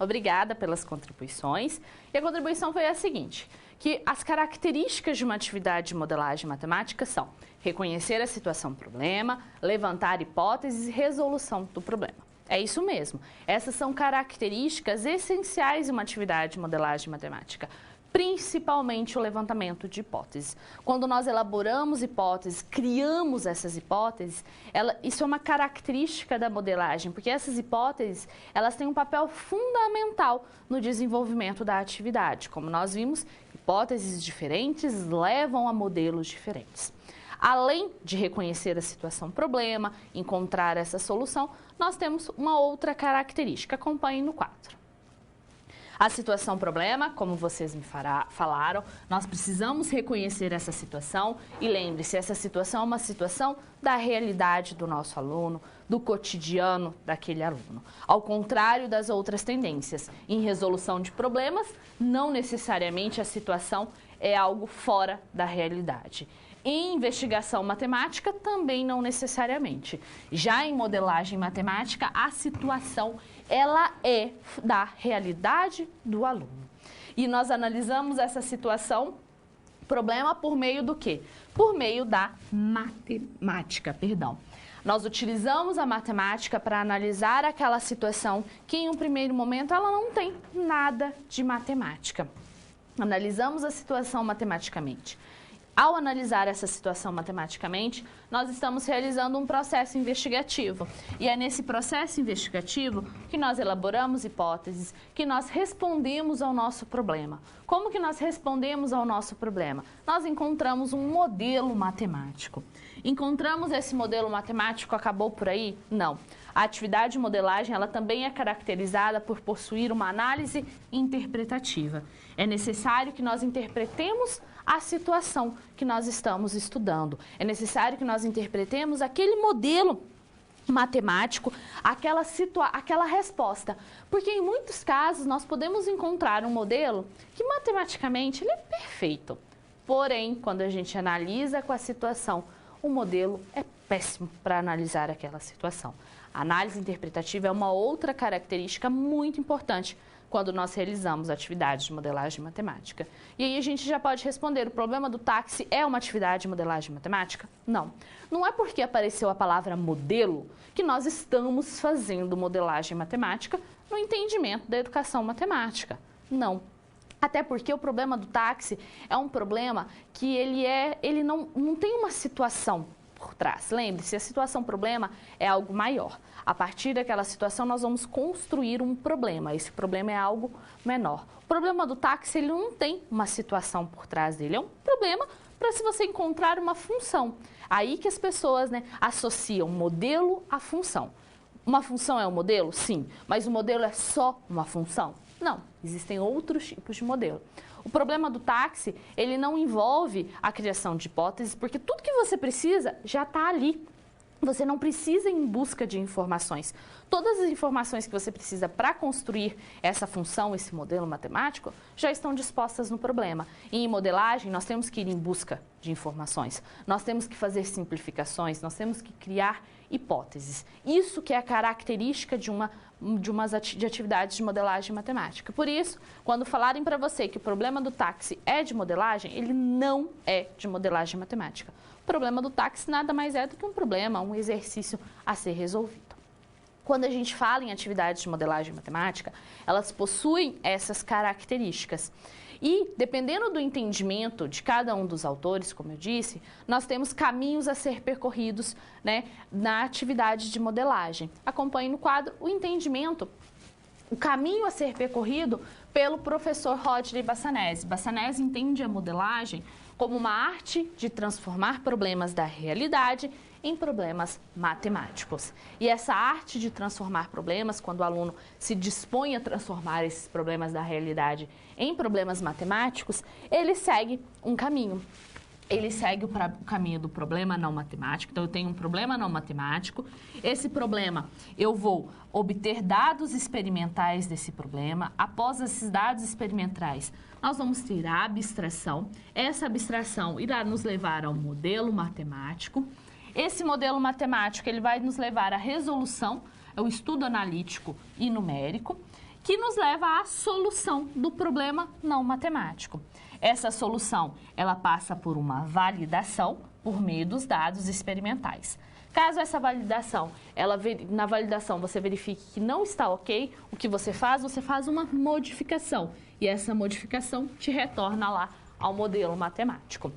Obrigada pelas contribuições. E a contribuição foi a seguinte, que as características de uma atividade de modelagem matemática são reconhecer a situação-problema, levantar hipóteses e resolução do problema. É isso mesmo. Essas são características essenciais de uma atividade de modelagem matemática, principalmente o levantamento de hipóteses. Quando nós elaboramos hipóteses, criamos essas hipóteses, isso é uma característica da modelagem, porque essas hipóteses, elas têm um papel fundamental no desenvolvimento da atividade. Como nós vimos, hipóteses diferentes levam a modelos diferentes. Além de reconhecer a situação-problema, encontrar essa solução, nós temos uma outra característica. Acompanhe no quadro. A situação-problema, como vocês me falaram, nós precisamos reconhecer essa situação e lembre-se, essa situação é uma situação da realidade do nosso aluno, do cotidiano daquele aluno. Ao contrário das outras tendências, em resolução de problemas, não necessariamente a situação é algo fora da realidade. Em investigação matemática, também não necessariamente. Já em modelagem matemática, a situação ela é da realidade do aluno. E nós analisamos essa situação, problema, por meio do quê? Por meio da matemática, perdão. Nós utilizamos a matemática para analisar aquela situação que, em um primeiro momento, ela não tem nada de matemática. Analisamos a situação matematicamente. Ao analisar essa situação matematicamente, nós estamos realizando um processo investigativo. E é nesse processo investigativo que nós elaboramos hipóteses, que nós respondemos ao nosso problema. Como que nós respondemos ao nosso problema? Nós encontramos um modelo matemático. Encontramos esse modelo matemático, acabou por aí? Não. A atividade de modelagem, ela também é caracterizada por possuir uma análise interpretativa. É necessário que nós interpretemos a situação que nós estamos estudando. É necessário que nós interpretemos aquele modelo matemático, aquela resposta. Porque em muitos casos nós podemos encontrar um modelo que matematicamente ele é perfeito. Porém, quando a gente analisa com a situação, o modelo é péssimo para analisar aquela situação. A análise interpretativa é uma outra característica muito importante quando nós realizamos atividades de modelagem matemática. E aí a gente já pode responder, o problema do táxi é uma atividade de modelagem matemática? Não. Não é porque apareceu a palavra modelo que nós estamos fazendo modelagem matemática no entendimento da educação matemática. Não. Até porque o problema do táxi é um problema que ele não tem uma situação por trás. Lembre-se, a situação-problema é algo maior. A partir daquela situação, nós vamos construir um problema. Esse problema é algo menor. O problema do táxi, ele não tem uma situação por trás dele. É um problema para se você encontrar uma função. Aí que as pessoas, associam modelo à função. Uma função é um modelo? Sim. Mas o modelo é só uma função? Não. Existem outros tipos de modelo. O problema do táxi, ele não envolve a criação de hipóteses, porque tudo que você precisa já está ali. Você não precisa ir em busca de informações. Todas as informações que você precisa para construir essa função, esse modelo matemático, já estão dispostas no problema. E em modelagem, nós temos que ir em busca de informações. Nós temos que fazer simplificações, nós temos que criar hipóteses. Isso que é a característica de atividades de modelagem matemática. Por isso, quando falarem para você que o problema do táxi é de modelagem, ele não é de modelagem matemática. O problema do táxi nada mais é do que um problema, um exercício a ser resolvido. Quando a gente fala em atividades de modelagem matemática, elas possuem essas características. E, dependendo do entendimento de cada um dos autores, como eu disse, nós temos caminhos a ser percorridos, na atividade de modelagem. Acompanhe no quadro o entendimento, o caminho a ser percorrido pelo professor Rodney Bassanese. Bassanese entende a modelagem como uma arte de transformar problemas da realidade em problemas matemáticos. E essa arte de transformar problemas, quando o aluno se dispõe a transformar esses problemas da realidade em problemas matemáticos, ele segue um caminho. Ele segue o caminho do problema não matemático. Então, eu tenho um problema não matemático. Esse problema, eu vou obter dados experimentais desse problema. Após esses dados experimentais, nós vamos ter a abstração. Essa abstração irá nos levar ao modelo matemático. Esse modelo matemático ele vai nos levar à resolução, ao estudo analítico e numérico. que nos leva à solução do problema não matemático. Essa solução, ela passa por uma validação por meio dos dados experimentais. Caso essa validação, na validação você verifique que não está ok, o que você faz uma modificação. E essa modificação te retorna lá ao modelo matemático.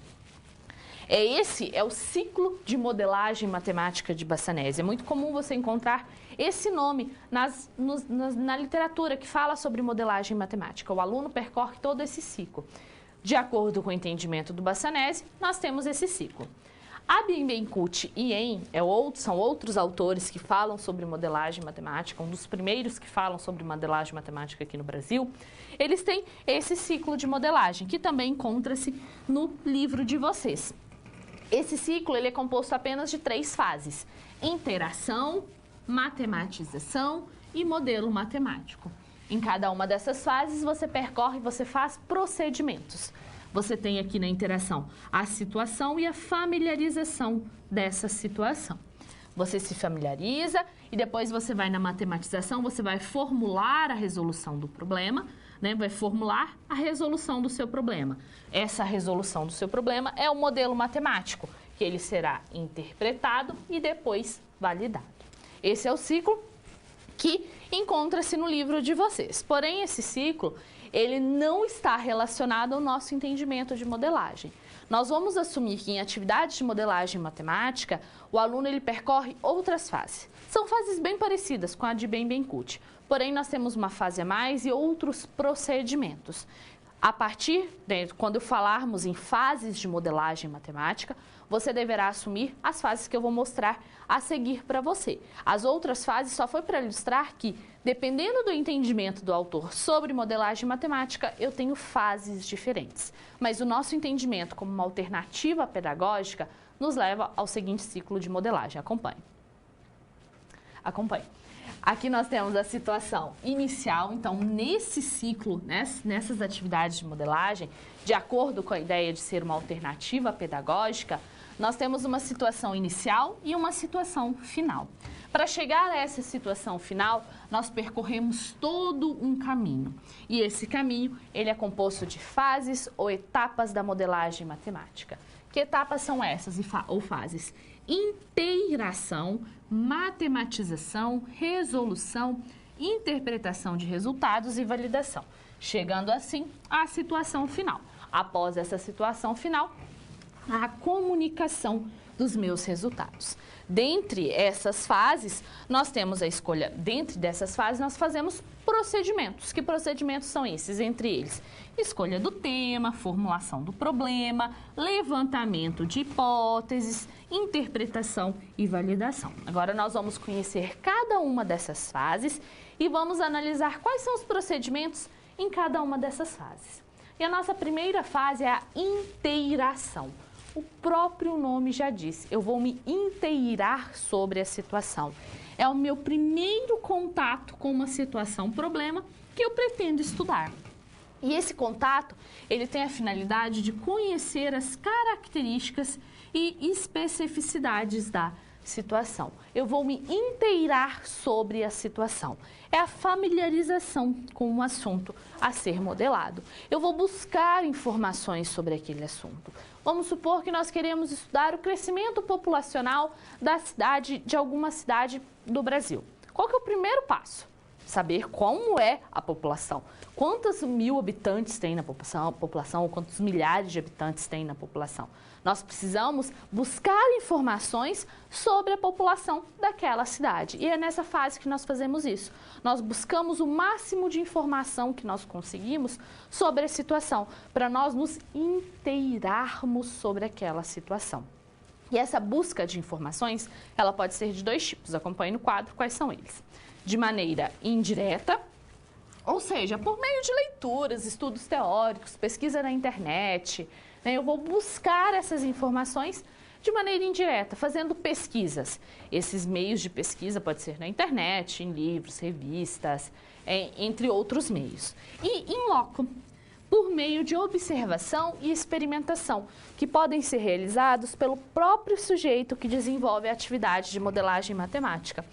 Esse é o ciclo de modelagem matemática de Bassanese. É muito comum você encontrar esse nome na literatura que fala sobre modelagem matemática. O aluno percorre todo esse ciclo. De acordo com o entendimento do Bassanese, nós temos esse ciclo. Abimbencourt e Yen são outros autores que falam sobre modelagem matemática, um dos primeiros que falam sobre modelagem matemática aqui no Brasil. Eles têm esse ciclo de modelagem, que também encontra-se no livro de vocês. Esse ciclo ele é composto apenas de 3 fases: interação, matematização e modelo matemático. Em cada uma dessas fases, você faz procedimentos. Você tem aqui na interação a situação e a familiarização dessa situação. Você se familiariza e depois você vai na matematização, você vai formular a resolução do problema, né? Vai formular a resolução do seu problema. Essa resolução do seu problema é o modelo matemático, que ele será interpretado e depois validado. Esse é o ciclo que encontra-se no livro de vocês. Porém, esse ciclo, ele não está relacionado ao nosso entendimento de modelagem. Nós vamos assumir que em atividades de modelagem matemática, o aluno ele percorre outras fases. São fases bem parecidas com a de Abimbencourt, porém nós temos uma fase a mais e outros procedimentos. Quando falarmos em fases de modelagem matemática, você deverá assumir as fases que eu vou mostrar a seguir para você. As outras fases só foi para ilustrar que, dependendo do entendimento do autor sobre modelagem matemática, eu tenho fases diferentes. Mas o nosso entendimento como uma alternativa pedagógica nos leva ao seguinte ciclo de modelagem. Acompanhe. Aqui nós temos a situação inicial, então nesse ciclo, nessas atividades de modelagem, de acordo com a ideia de ser uma alternativa pedagógica, nós temos uma situação inicial e uma situação final. Para chegar a essa situação final, nós percorremos todo um caminho. E esse caminho, ele é composto de fases ou etapas da modelagem matemática. Que etapas são essas ou fases? Inteiração, matematização, resolução, interpretação de resultados e validação. Chegando assim à situação final. Após essa situação final, a comunicação dos meus resultados. Dentre essas fases, nós temos a escolha. Dentre dessas fases, nós fazemos procedimentos. Que procedimentos são esses? Entre eles, escolha do tema, formulação do problema, levantamento de hipóteses, interpretação e validação. Agora nós vamos conhecer cada uma dessas fases e vamos analisar quais são os procedimentos em cada uma dessas fases. E a nossa primeira fase é a inteiração. O próprio nome já diz, eu vou me inteirar sobre a situação. É o meu primeiro contato com uma situação, problema, que eu pretendo estudar. E esse contato, ele tem a finalidade de conhecer as características e especificidades da situação. Eu vou me inteirar sobre a situação. É a familiarização com o assunto a ser modelado. Eu vou buscar informações sobre aquele assunto. Vamos supor que nós queremos estudar o crescimento populacional de alguma cidade do Brasil. Qual que é o primeiro passo? Saber como é a população. Quantos mil habitantes tem na população ou quantos milhares de habitantes tem na população. Nós precisamos buscar informações sobre a população daquela cidade. E é nessa fase que nós fazemos isso. Nós buscamos o máximo de informação que nós conseguimos sobre a situação, para nós nos inteirarmos sobre aquela situação. E essa busca de informações, ela pode ser de 2 tipos. Acompanhe no quadro quais são eles. De maneira indireta, ou seja, por meio de leituras, estudos teóricos, pesquisa na internet, eu vou buscar essas informações de maneira indireta, fazendo pesquisas. Esses meios de pesquisa pode ser na internet, em livros, revistas, entre outros meios. E in loco, por meio de observação e experimentação, que podem ser realizados pelo próprio sujeito que desenvolve a atividade de modelagem matemática.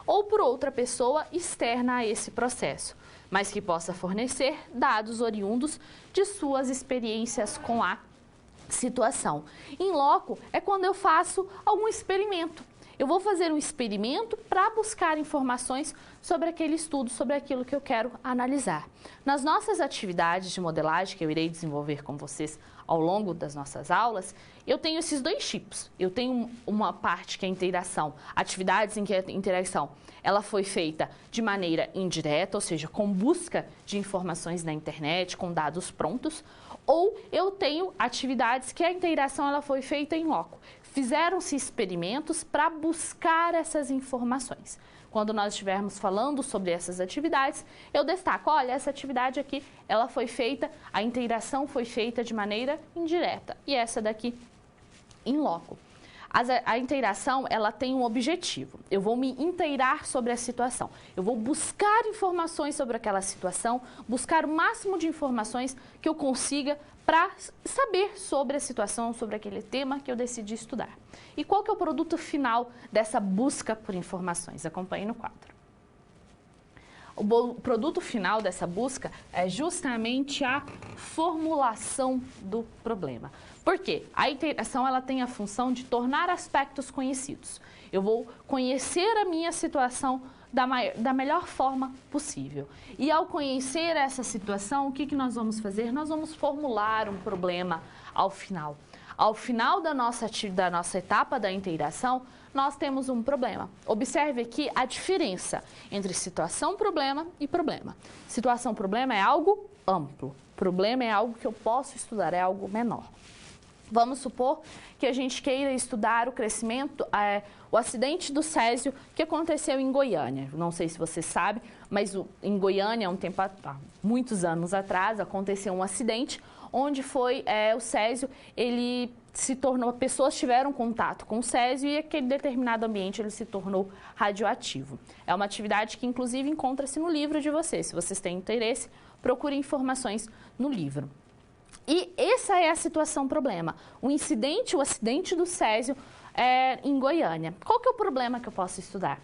ou por outra pessoa externa a esse processo, mas que possa fornecer dados oriundos de suas experiências com a situação. In loco é quando eu faço algum experimento. Eu vou fazer um experimento para buscar informações sobre aquele estudo, sobre aquilo que eu quero analisar. Nas nossas atividades de modelagem, que eu irei desenvolver com vocês ao longo das nossas aulas, eu tenho esses dois tipos. Eu tenho uma parte que é a interação, atividades em que a interação ela foi feita de maneira indireta, ou seja, com busca de informações na internet, com dados prontos, ou eu tenho atividades que a interação ela foi feita em loco. Fizeram-se experimentos para buscar essas informações. Quando nós estivermos falando sobre essas atividades, eu destaco, olha, essa atividade aqui, ela foi feita, a interação foi feita de maneira indireta, e essa daqui, in loco. A interação, ela tem um objetivo. Eu vou me inteirar sobre a situação. Eu vou buscar informações sobre aquela situação, buscar o máximo de informações que eu consiga para saber sobre a situação, sobre aquele tema que eu decidi estudar. E qual que é o produto final dessa busca por informações? Acompanhe no quadro. O produto final dessa busca é justamente a formulação do problema. Por quê? A interação ela tem a função de tornar aspectos conhecidos. Eu vou conhecer a minha situação da melhor forma possível. E ao conhecer essa situação, o que nós vamos fazer? Nós vamos formular um problema ao final. Ao final da nossa etapa da interação, nós temos um problema. Observe aqui a diferença entre situação-problema e problema. Situação-problema é algo amplo. Problema é algo que eu posso estudar, é algo menor. Vamos supor que a gente queira estudar o crescimento, o acidente do Césio que aconteceu em Goiânia. Não sei se você sabe, mas em Goiânia, muitos anos atrás, aconteceu um acidente onde foi o Césio, ele se tornou, pessoas tiveram contato com o Césio e aquele determinado ambiente ele se tornou radioativo. É uma atividade que inclusive encontra-se no livro de vocês. Se vocês têm interesse, procure informações no livro. E essa é a situação problema. O acidente do Césio em Goiânia. Qual que é o problema que eu posso estudar?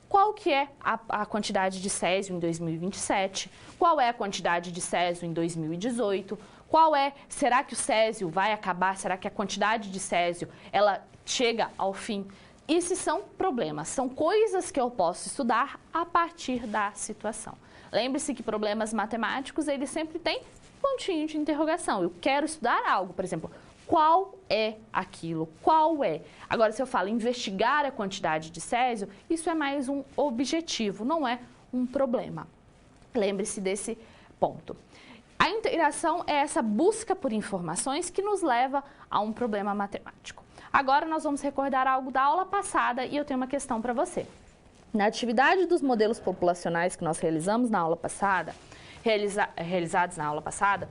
Qual que é a quantidade de Césio em 2027? Qual é a quantidade de Césio em 2018? Será que o Césio vai acabar? Será que a quantidade de Césio ela chega ao fim? Esses são problemas, são coisas que eu posso estudar a partir da situação. Lembre-se que problemas matemáticos, eles sempre têm pontinho de interrogação. Eu quero estudar algo, por exemplo, qual é aquilo? Qual é? Agora, se eu falo investigar a quantidade de Césio, isso é mais um objetivo, não é um problema. Lembre-se desse ponto. A interação é essa busca por informações que nos leva a um problema matemático. Agora nós vamos recordar algo da aula passada e eu tenho uma questão para você. Na atividade dos modelos populacionais que nós realizamos na aula passada, realizados na aula passada,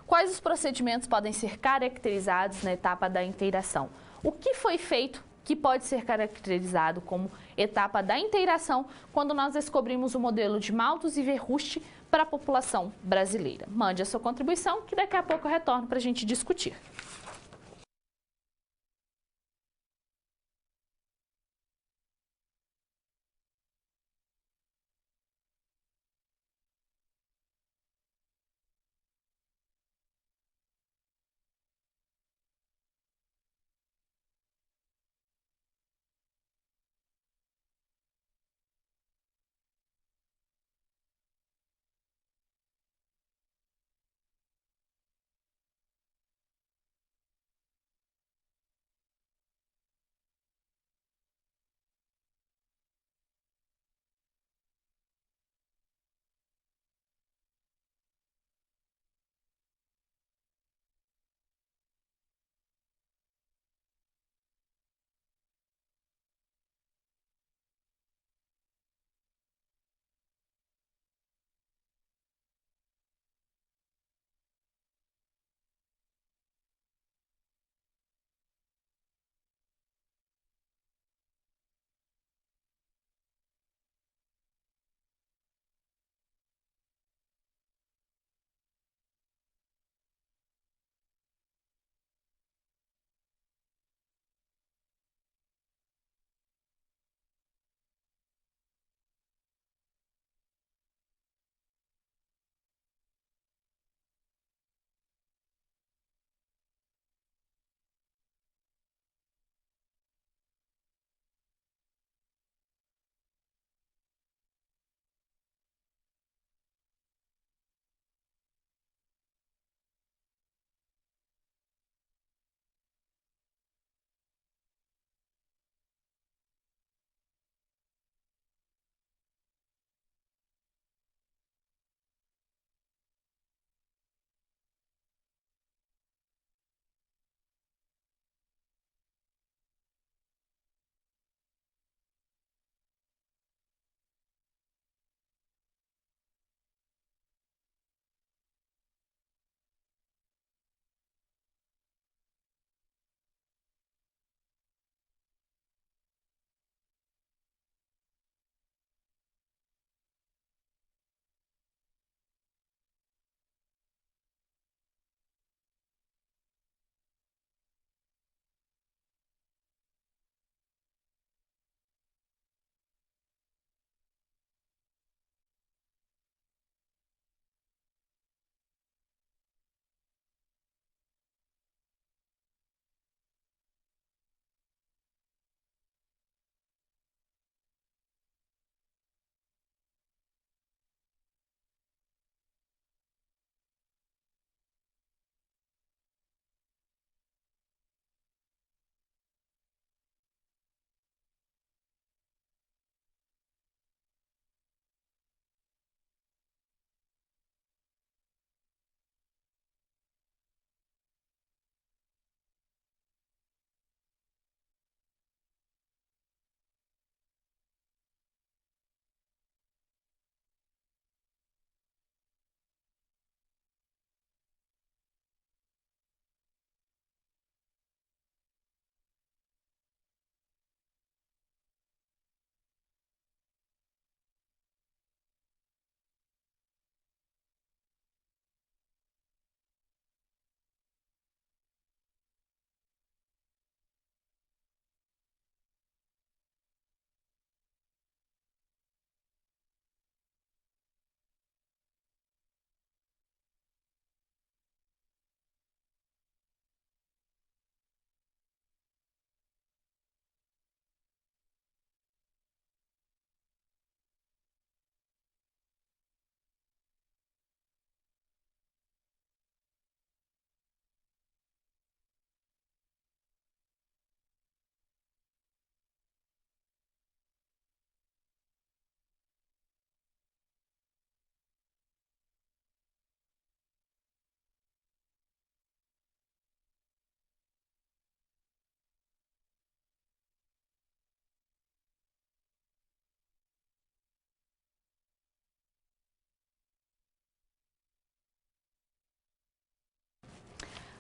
quais os procedimentos podem ser caracterizados na etapa da interação? O que foi feito que pode ser caracterizado como etapa da interação quando nós descobrimos o modelo de Malthus e Verhulst para a população brasileira? Mande a sua contribuição que daqui a pouco eu retorno para a gente discutir.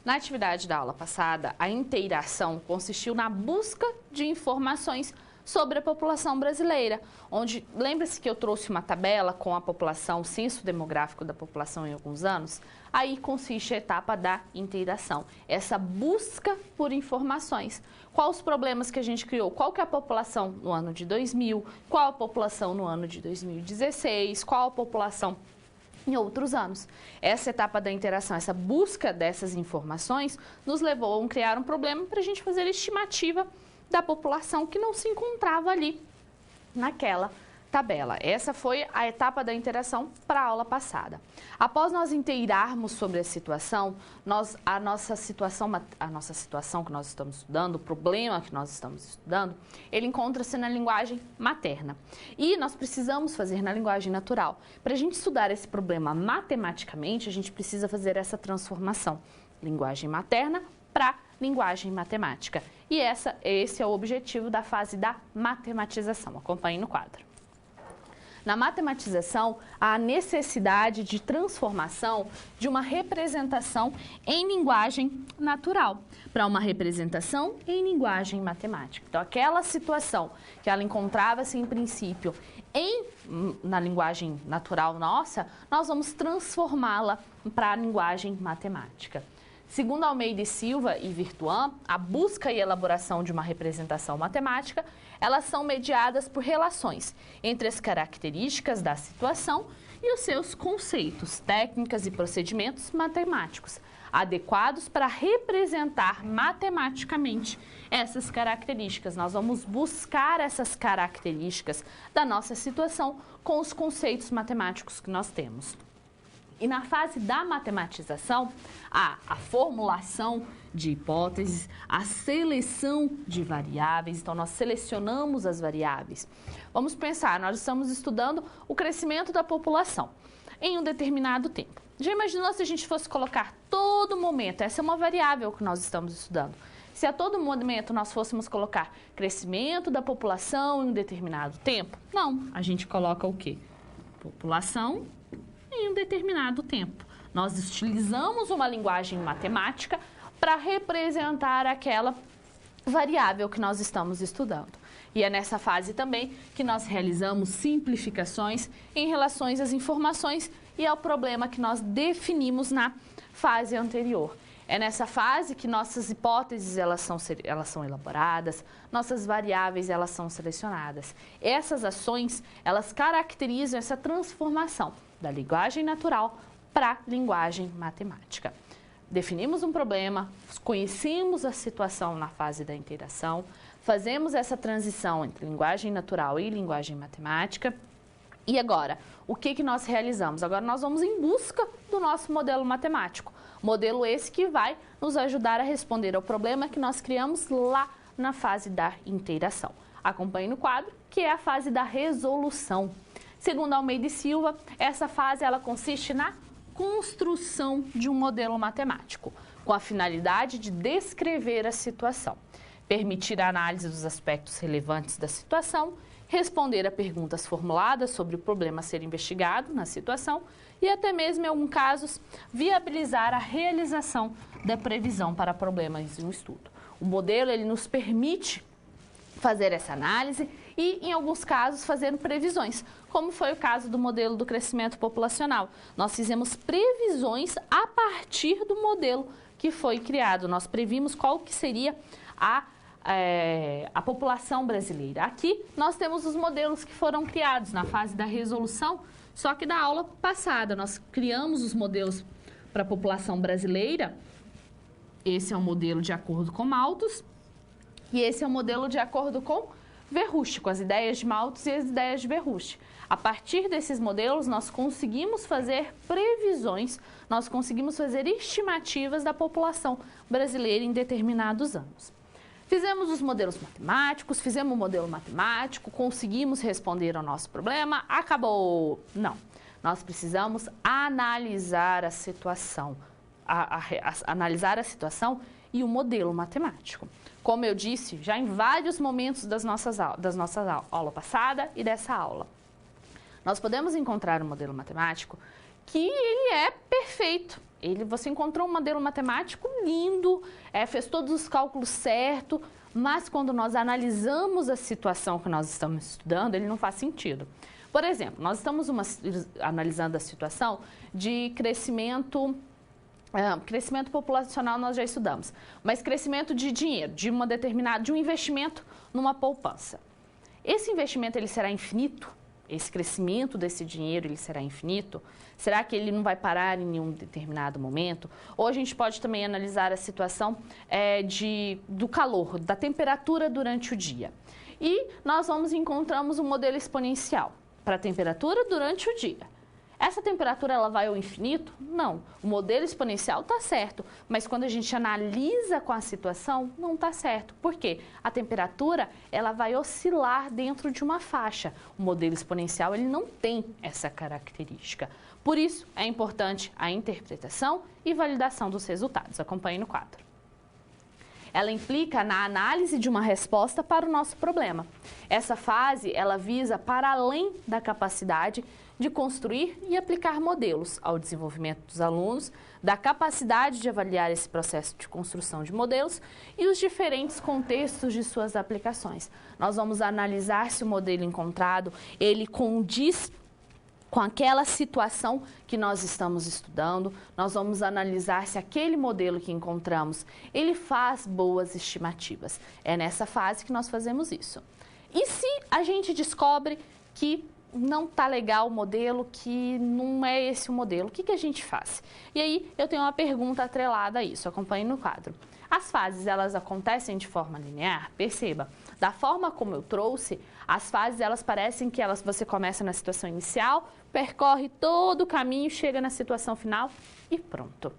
Na atividade da aula passada, a inteiração consistiu na busca de informações sobre a população brasileira, onde, lembra-se que eu trouxe uma tabela com a população, o censo demográfico da população em alguns anos? Aí consiste a etapa da inteiração, essa busca por informações. Quais os problemas que a gente criou? Qual que é a população no ano de 2000? Qual a população no ano de 2016? Qual a população em outros anos? Essa etapa da interação, essa busca dessas informações, nos levou a criar um problema para a gente fazer a estimativa da população que não se encontrava ali naquela tabela. Essa foi a etapa da interação para a aula passada. Após nós inteirarmos sobre a situação, a nossa situação que nós estamos estudando, o problema que nós estamos estudando, ele encontra-se na linguagem materna. E nós precisamos fazer na linguagem natural. Para a gente estudar esse problema matematicamente, a gente precisa fazer essa transformação. Linguagem materna para linguagem matemática. E esse é o objetivo da fase da matematização. Acompanhe no quadro. Na matematização, há a necessidade de transformação de uma representação em linguagem natural para uma representação em linguagem matemática. Então, aquela situação que ela encontrava-se em princípio na linguagem natural nossa, nós vamos transformá-la para a linguagem matemática. Segundo Almeida e Silva e Virtuan, a busca e elaboração de uma representação matemática, elas são mediadas por relações entre as características da situação e os seus conceitos, técnicas e procedimentos matemáticos, adequados para representar matematicamente essas características. Nós vamos buscar essas características da nossa situação com os conceitos matemáticos que nós temos. E na fase da matematização, há a formulação de hipóteses, a seleção de variáveis. Então, nós selecionamos as variáveis. Vamos pensar, nós estamos estudando o crescimento da população em um determinado tempo. Já imaginou se a gente fosse colocar todo momento? Essa é uma variável que nós estamos estudando. Se a todo momento nós fôssemos colocar crescimento da população em um determinado tempo? Não, a gente coloca o quê? População em um determinado tempo. Nós utilizamos uma linguagem matemática para representar aquela variável que nós estamos estudando. E é nessa fase também que nós realizamos simplificações em relação às informações e ao problema que nós definimos na fase anterior. É nessa fase que nossas hipóteses elas são elaboradas, nossas variáveis elas são selecionadas. Essas ações elas caracterizam essa transformação da linguagem natural para a linguagem matemática. Definimos um problema, conhecemos a situação na fase da interação, fazemos essa transição entre linguagem natural e linguagem matemática. E agora, o que nós realizamos? Agora nós vamos em busca do nosso modelo matemático. Modelo esse que vai nos ajudar a responder ao problema que nós criamos lá na fase da interação. Acompanhe no quadro, que é a fase da resolução. Segundo Almeida e Silva, essa fase ela consiste na construção de um modelo matemático, com a finalidade de descrever a situação, permitir a análise dos aspectos relevantes da situação, responder a perguntas formuladas sobre o problema a ser investigado na situação e até mesmo, em alguns casos, viabilizar a realização da previsão para problemas em um estudo. O modelo ele nos permite fazer essa análise e, em alguns casos, fazer previsões, como foi o caso do modelo do crescimento populacional. Nós fizemos previsões a partir do modelo que foi criado. Nós previmos qual que seria a população brasileira. Aqui nós temos os modelos que foram criados na fase da resolução, só que da aula passada. Nós criamos os modelos para a população brasileira. Esse é o modelo de acordo com Malthus e esse é o modelo de acordo com Verhulst, com as ideias de Malthus e as ideias de Verhulst. A partir desses modelos, nós conseguimos fazer previsões, nós conseguimos fazer estimativas da população brasileira em determinados anos. Fizemos os modelos matemáticos, fizemos o modelo matemático, conseguimos responder ao nosso problema, acabou. Não, nós precisamos analisar a situação, analisar a situação e o modelo matemático. Como eu disse, já em vários momentos das nossas aula passada e dessa aula. Nós podemos encontrar um modelo matemático que ele é perfeito, Você encontrou um modelo matemático lindo, fez todos os cálculos certos, mas quando nós analisamos a situação que nós estamos estudando, ele não faz sentido. Por exemplo, nós estamos analisando a situação de crescimento populacional nós já estudamos, mas crescimento de dinheiro, de um investimento numa poupança. Esse investimento ele será infinito? Esse crescimento desse dinheiro ele será infinito? Será que ele não vai parar em nenhum determinado momento? Ou a gente pode também analisar a situação do calor, da temperatura durante o dia. E nós encontramos um modelo exponencial para a temperatura durante o dia. Essa temperatura ela vai ao infinito? Não. O modelo exponencial está certo, mas quando a gente analisa com a situação, não está certo. Por quê? A temperatura ela vai oscilar dentro de uma faixa. O modelo exponencial ele não tem essa característica. Por isso, é importante a interpretação e validação dos resultados. Acompanhe no quadro. Ela implica na análise de uma resposta para o nosso problema. Essa fase, ela visa para além da capacidade de construir e aplicar modelos ao desenvolvimento dos alunos, da capacidade de avaliar esse processo de construção de modelos e os diferentes contextos de suas aplicações. Nós vamos analisar se o modelo encontrado, ele condiz com aquela situação que nós estamos estudando, nós vamos analisar se aquele modelo que encontramos, ele faz boas estimativas. É nessa fase que nós fazemos isso. E se a gente descobre que não está legal o modelo, que não é esse o modelo, o que a gente faz? E aí eu tenho uma pergunta atrelada a isso, acompanhe no quadro. As fases, elas acontecem de forma linear? Perceba, da forma como eu trouxe, as fases, elas parecem que você começa na situação inicial, percorre todo o caminho, chega na situação final e pronto.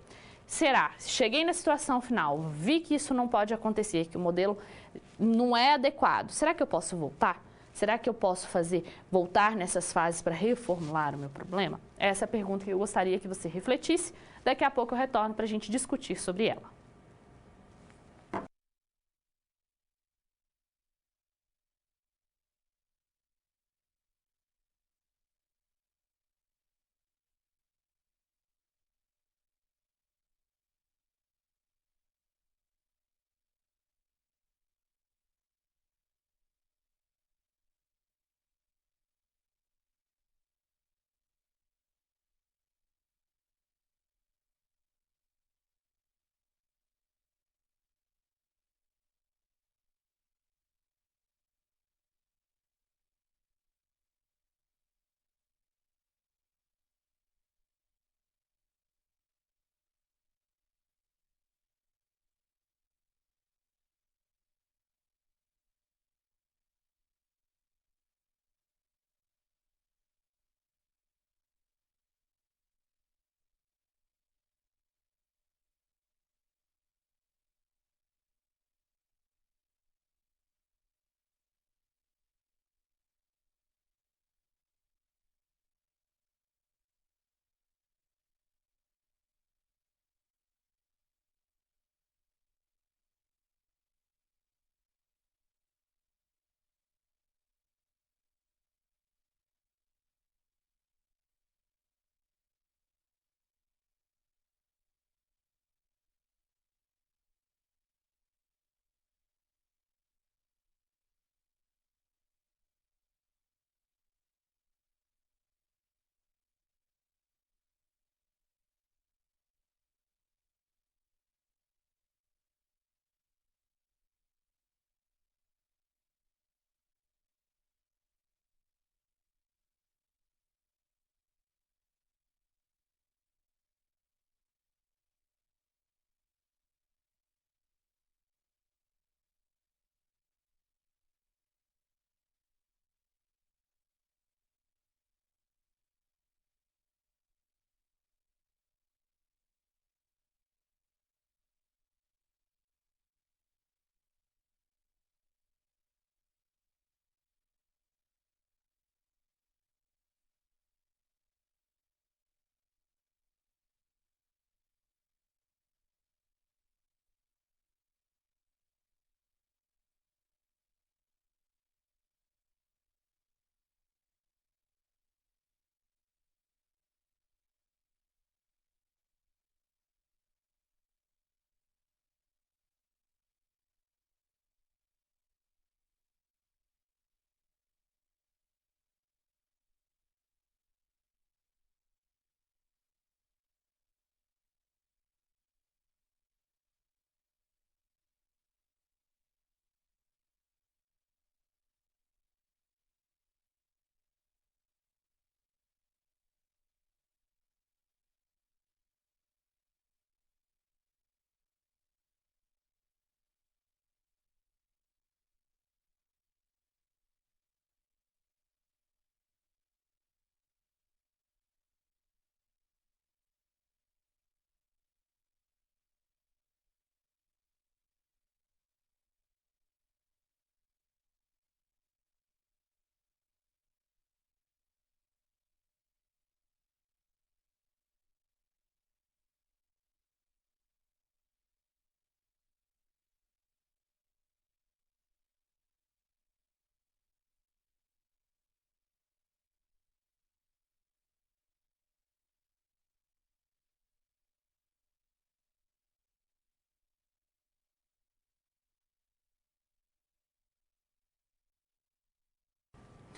Será? Cheguei na situação final, vi que isso não pode acontecer, que o modelo não é adequado. Será que eu posso voltar? Será que eu posso voltar nessas fases para reformular o meu problema? Essa é a pergunta que eu gostaria que você refletisse. Daqui a pouco eu retorno para a gente discutir sobre ela.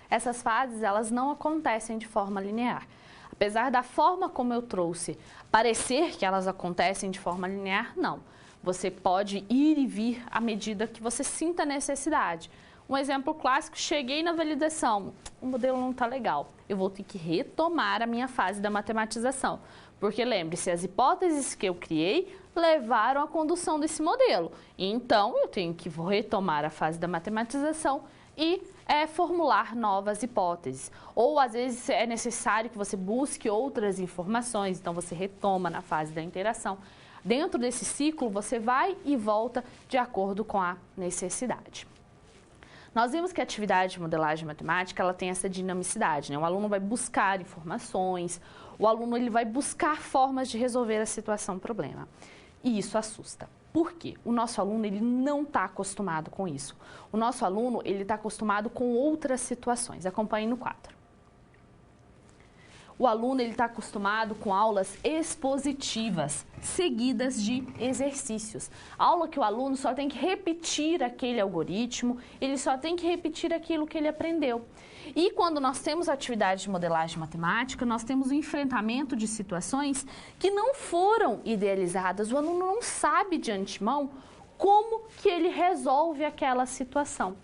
essas fases elas não acontecem de forma linear. Apesar da forma como eu trouxe parecer que elas acontecem de forma linear, não. Você pode ir e vir à medida que você sinta necessidade. Um exemplo clássico, cheguei na validação, o modelo não está legal, eu vou ter que retomar a minha fase da matematização. Porque lembre-se, as hipóteses que eu criei levaram à condução desse modelo. Então, eu tenho que retomar a fase da matematização e formular novas hipóteses. Ou, às vezes, é necessário que você busque outras informações, então você retoma na fase da interação. Dentro desse ciclo, você vai e volta de acordo com a necessidade. Nós vimos que a atividade de modelagem matemática ela tem essa dinamicidade, né? O aluno vai buscar informações, o aluno ele vai buscar formas de resolver a situação problema. E isso assusta. Por quê? O nosso aluno ele não está acostumado com isso. O nosso aluno ele está acostumado com outras situações. Acompanhe no quadro. O aluno está acostumado com aulas expositivas, seguidas de exercícios. Aula que o aluno só tem que repetir aquele algoritmo, ele só tem que repetir aquilo que ele aprendeu. E quando nós temos atividade de modelagem matemática, nós temos o enfrentamento de situações que não foram idealizadas. O aluno não sabe de antemão como que ele resolve aquela situação.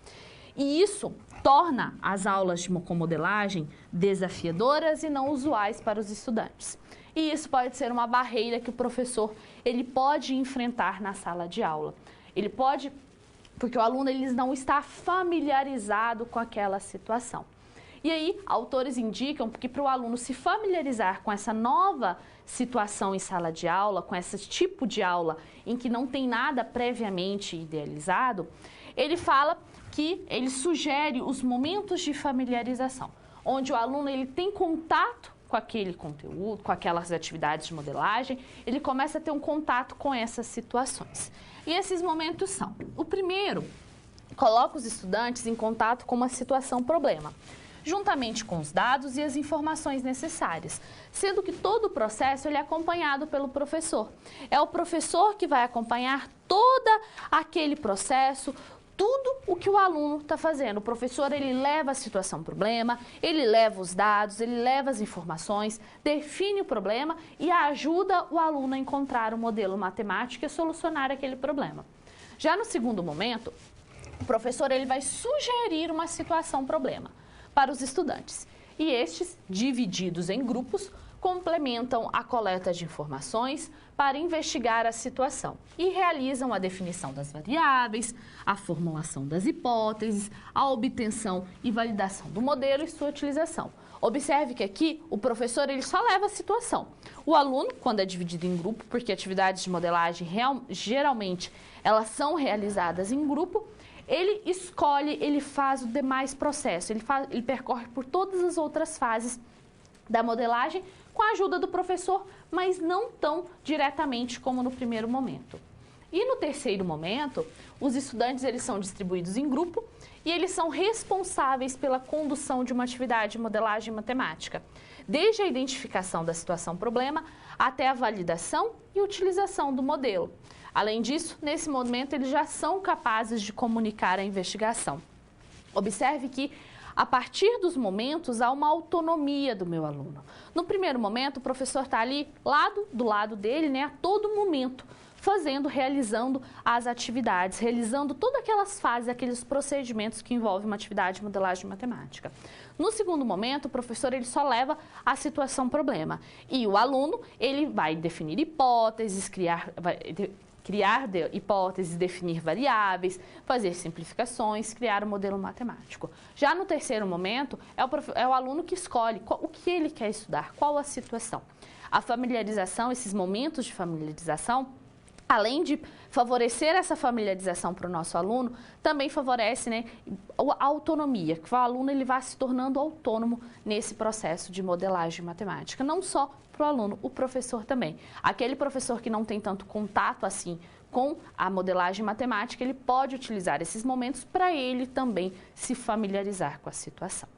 E isso torna as aulas com modelagem desafiadoras e não usuais para os estudantes. E isso pode ser uma barreira que o professor ele pode enfrentar na sala de aula. Ele pode, porque o aluno ele não está familiarizado com aquela situação. E aí, autores indicam que para o aluno se familiarizar com essa nova situação em sala de aula, com esse tipo de aula em que não tem nada previamente idealizado, ele fala que ele sugere os momentos de familiarização, onde o aluno ele tem contato com aquele conteúdo, com aquelas atividades de modelagem, ele começa a ter um contato com essas situações. E esses momentos são: o primeiro, coloca os estudantes em contato com uma situação problema, juntamente com os dados e as informações necessárias, sendo que todo o processo ele é acompanhado pelo professor. É o professor que vai acompanhar todo aquele processo, tudo o que o aluno está fazendo. O professor ele leva a situação problema, ele leva os dados, ele leva as informações, define o problema e ajuda o aluno a encontrar o modelo matemático e solucionar aquele problema. Já no segundo momento, o professor ele vai sugerir uma situação problema para os estudantes. E estes, divididos em grupos, complementam a coleta de informações para investigar a situação e realizam a definição das variáveis, a formulação das hipóteses, a obtenção e validação do modelo e sua utilização. Observe que aqui o professor ele só leva a situação. O aluno, quando é dividido em grupo, porque atividades de modelagem geralmente elas são realizadas em grupo, ele escolhe, ele faz o demais processo, ele percorre por todas as outras fases da modelagem com a ajuda do professor, mas não tão diretamente como no primeiro momento. E no terceiro momento, os estudantes eles são distribuídos em grupo e eles são responsáveis pela condução de uma atividade de modelagem matemática, desde a identificação da situação problema até a validação e utilização do modelo. Além disso, nesse momento, eles já são capazes de comunicar a investigação. Observe que, a partir dos momentos, há uma autonomia do meu aluno. No primeiro momento, o professor está ali do lado dele, né, a todo momento, realizando as atividades, realizando todas aquelas fases, aqueles procedimentos que envolvem uma atividade de modelagem matemática. No segundo momento, o professor ele só leva a situação problema. E o aluno ele vai definir hipóteses, criar hipóteses, definir variáveis, fazer simplificações, criar um modelo matemático. Já no terceiro momento, é o aluno que escolhe o que ele quer estudar, qual a situação. A familiarização, esses momentos de familiarização, além de favorecer essa familiarização para o nosso aluno, também favorece, né, a autonomia, que o aluno ele vai se tornando autônomo nesse processo de modelagem matemática, não só para o aluno, o professor também. Aquele professor que não tem tanto contato assim com a modelagem matemática, ele pode utilizar esses momentos para ele também se familiarizar com a situação.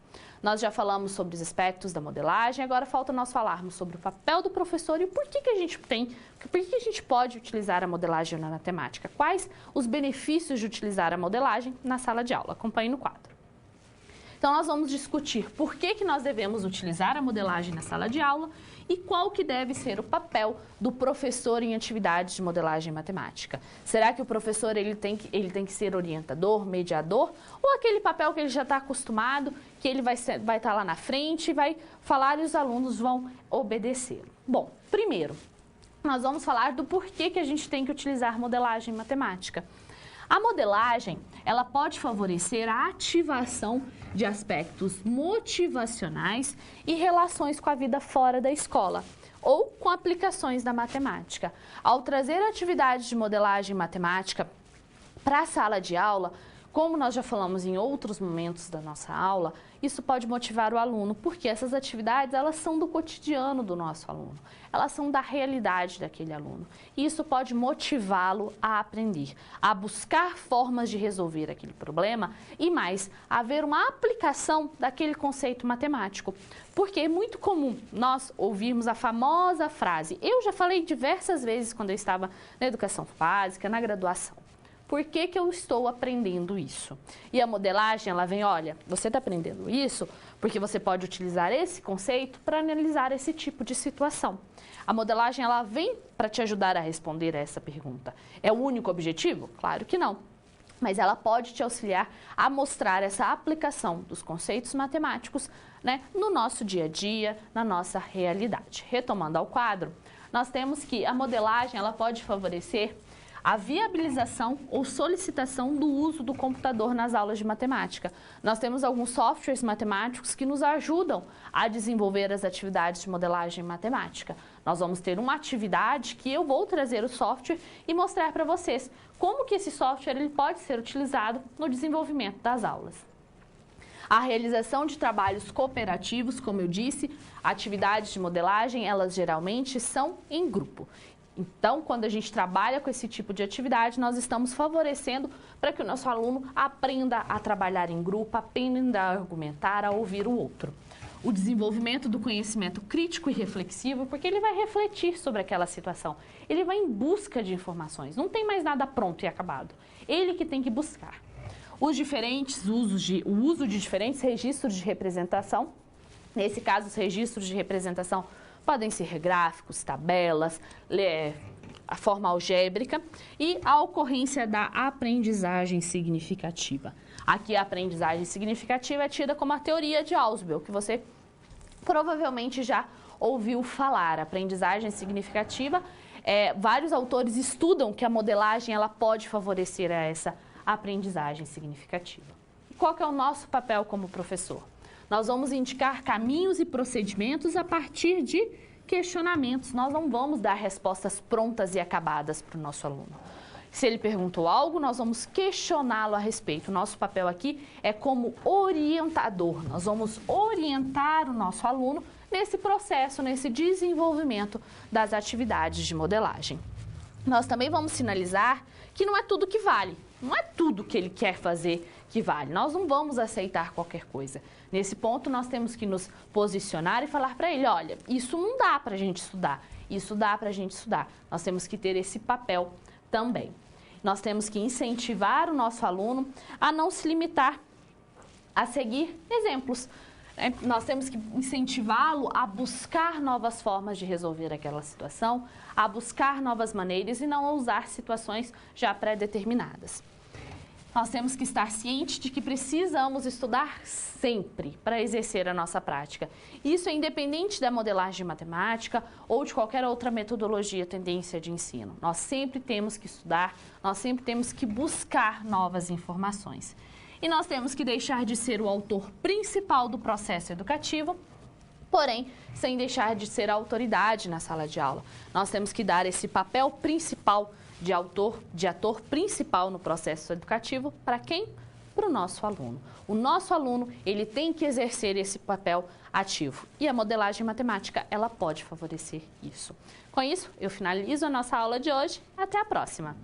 Nós já falamos sobre os aspectos da modelagem, agora falta nós falarmos sobre o papel do professor e por que a gente pode utilizar a modelagem na matemática. Quais os benefícios de utilizar a modelagem na sala de aula? Acompanhe no quadro. Então, nós vamos discutir por que nós devemos utilizar a modelagem na sala de aula e qual que deve ser o papel do professor em atividades de modelagem matemática. Será que o professor ele tem que ser orientador, mediador, ou aquele papel que ele já está acostumado, que ele vai estar lá na frente e vai falar e os alunos vão obedecer? Bom, primeiro, nós vamos falar do porquê que a gente tem que utilizar modelagem matemática. A modelagem, ela pode favorecer a ativação de aspectos motivacionais e relações com a vida fora da escola, ou com aplicações da matemática. Ao trazer atividades de modelagem matemática para a sala de aula, como nós já falamos em outros momentos da nossa aula, isso pode motivar o aluno, porque essas atividades, elas são do cotidiano do nosso aluno, elas são da realidade daquele aluno. E isso pode motivá-lo a aprender, a buscar formas de resolver aquele problema e mais, a ver uma aplicação daquele conceito matemático. Porque é muito comum nós ouvirmos a famosa frase, eu já falei diversas vezes quando eu estava na educação básica, na graduação. Por que eu estou aprendendo isso? E a modelagem, ela vem, olha, você está aprendendo isso porque você pode utilizar esse conceito para analisar esse tipo de situação. A modelagem, ela vem para te ajudar a responder a essa pergunta. É o único objetivo? Claro que não. Mas ela pode te auxiliar a mostrar essa aplicação dos conceitos matemáticos, né, no nosso dia a dia, na nossa realidade. Retomando ao quadro, nós temos que a modelagem, ela pode favorecer a viabilização ou solicitação do uso do computador nas aulas de matemática. Nós temos alguns softwares matemáticos que nos ajudam a desenvolver as atividades de modelagem matemática. Nós vamos ter uma atividade que eu vou trazer o software e mostrar para vocês como que esse software ele pode ser utilizado no desenvolvimento das aulas. A realização de trabalhos cooperativos, como eu disse, atividades de modelagem, elas geralmente são em grupo. Então, quando a gente trabalha com esse tipo de atividade, nós estamos favorecendo para que o nosso aluno aprenda a trabalhar em grupo, aprenda a argumentar, a ouvir o outro. O desenvolvimento do conhecimento crítico e reflexivo, porque ele vai refletir sobre aquela situação. Ele vai em busca de informações. Não tem mais nada pronto e acabado. Ele que tem que buscar. O uso de diferentes registros de representação. Nesse caso, os registros de representação podem ser gráficos, tabelas, a forma algébrica e a ocorrência da aprendizagem significativa. Aqui a aprendizagem significativa é tida como a teoria de Ausubel, que você provavelmente já ouviu falar. A aprendizagem significativa, vários autores estudam que a modelagem ela pode favorecer essa aprendizagem significativa. E qual que é o nosso papel como professor? Nós vamos indicar caminhos e procedimentos a partir de questionamentos. Nós não vamos dar respostas prontas e acabadas para o nosso aluno. Se ele perguntou algo, nós vamos questioná-lo a respeito. O nosso papel aqui é como orientador. Nós vamos orientar o nosso aluno nesse processo, nesse desenvolvimento das atividades de modelagem. Nós também vamos sinalizar que não é tudo que vale. Não é tudo que ele quer fazer que vale. Nós não vamos aceitar qualquer coisa. Nesse ponto, nós temos que nos posicionar e falar para ele, olha, isso não dá para a gente estudar, isso dá para a gente estudar. Nós temos que ter esse papel também. Nós temos que incentivar o nosso aluno a não se limitar a seguir exemplos. Nós temos que incentivá-lo a buscar novas formas de resolver aquela situação, a buscar novas maneiras e não a usar situações já pré-determinadas. Nós temos que estar cientes de que precisamos estudar sempre para exercer a nossa prática. Isso é independente da modelagem matemática ou de qualquer outra metodologia, tendência de ensino. Nós sempre temos que estudar, nós sempre temos que buscar novas informações. E nós temos que deixar de ser o autor principal do processo educativo, porém, sem deixar de ser a autoridade na sala de aula. Nós temos que dar esse papel principal de ator principal no processo educativo para quem? Para o nosso aluno. O nosso aluno, ele tem que exercer esse papel ativo. E a modelagem matemática, ela pode favorecer isso. Com isso, eu finalizo a nossa aula de hoje. Até a próxima!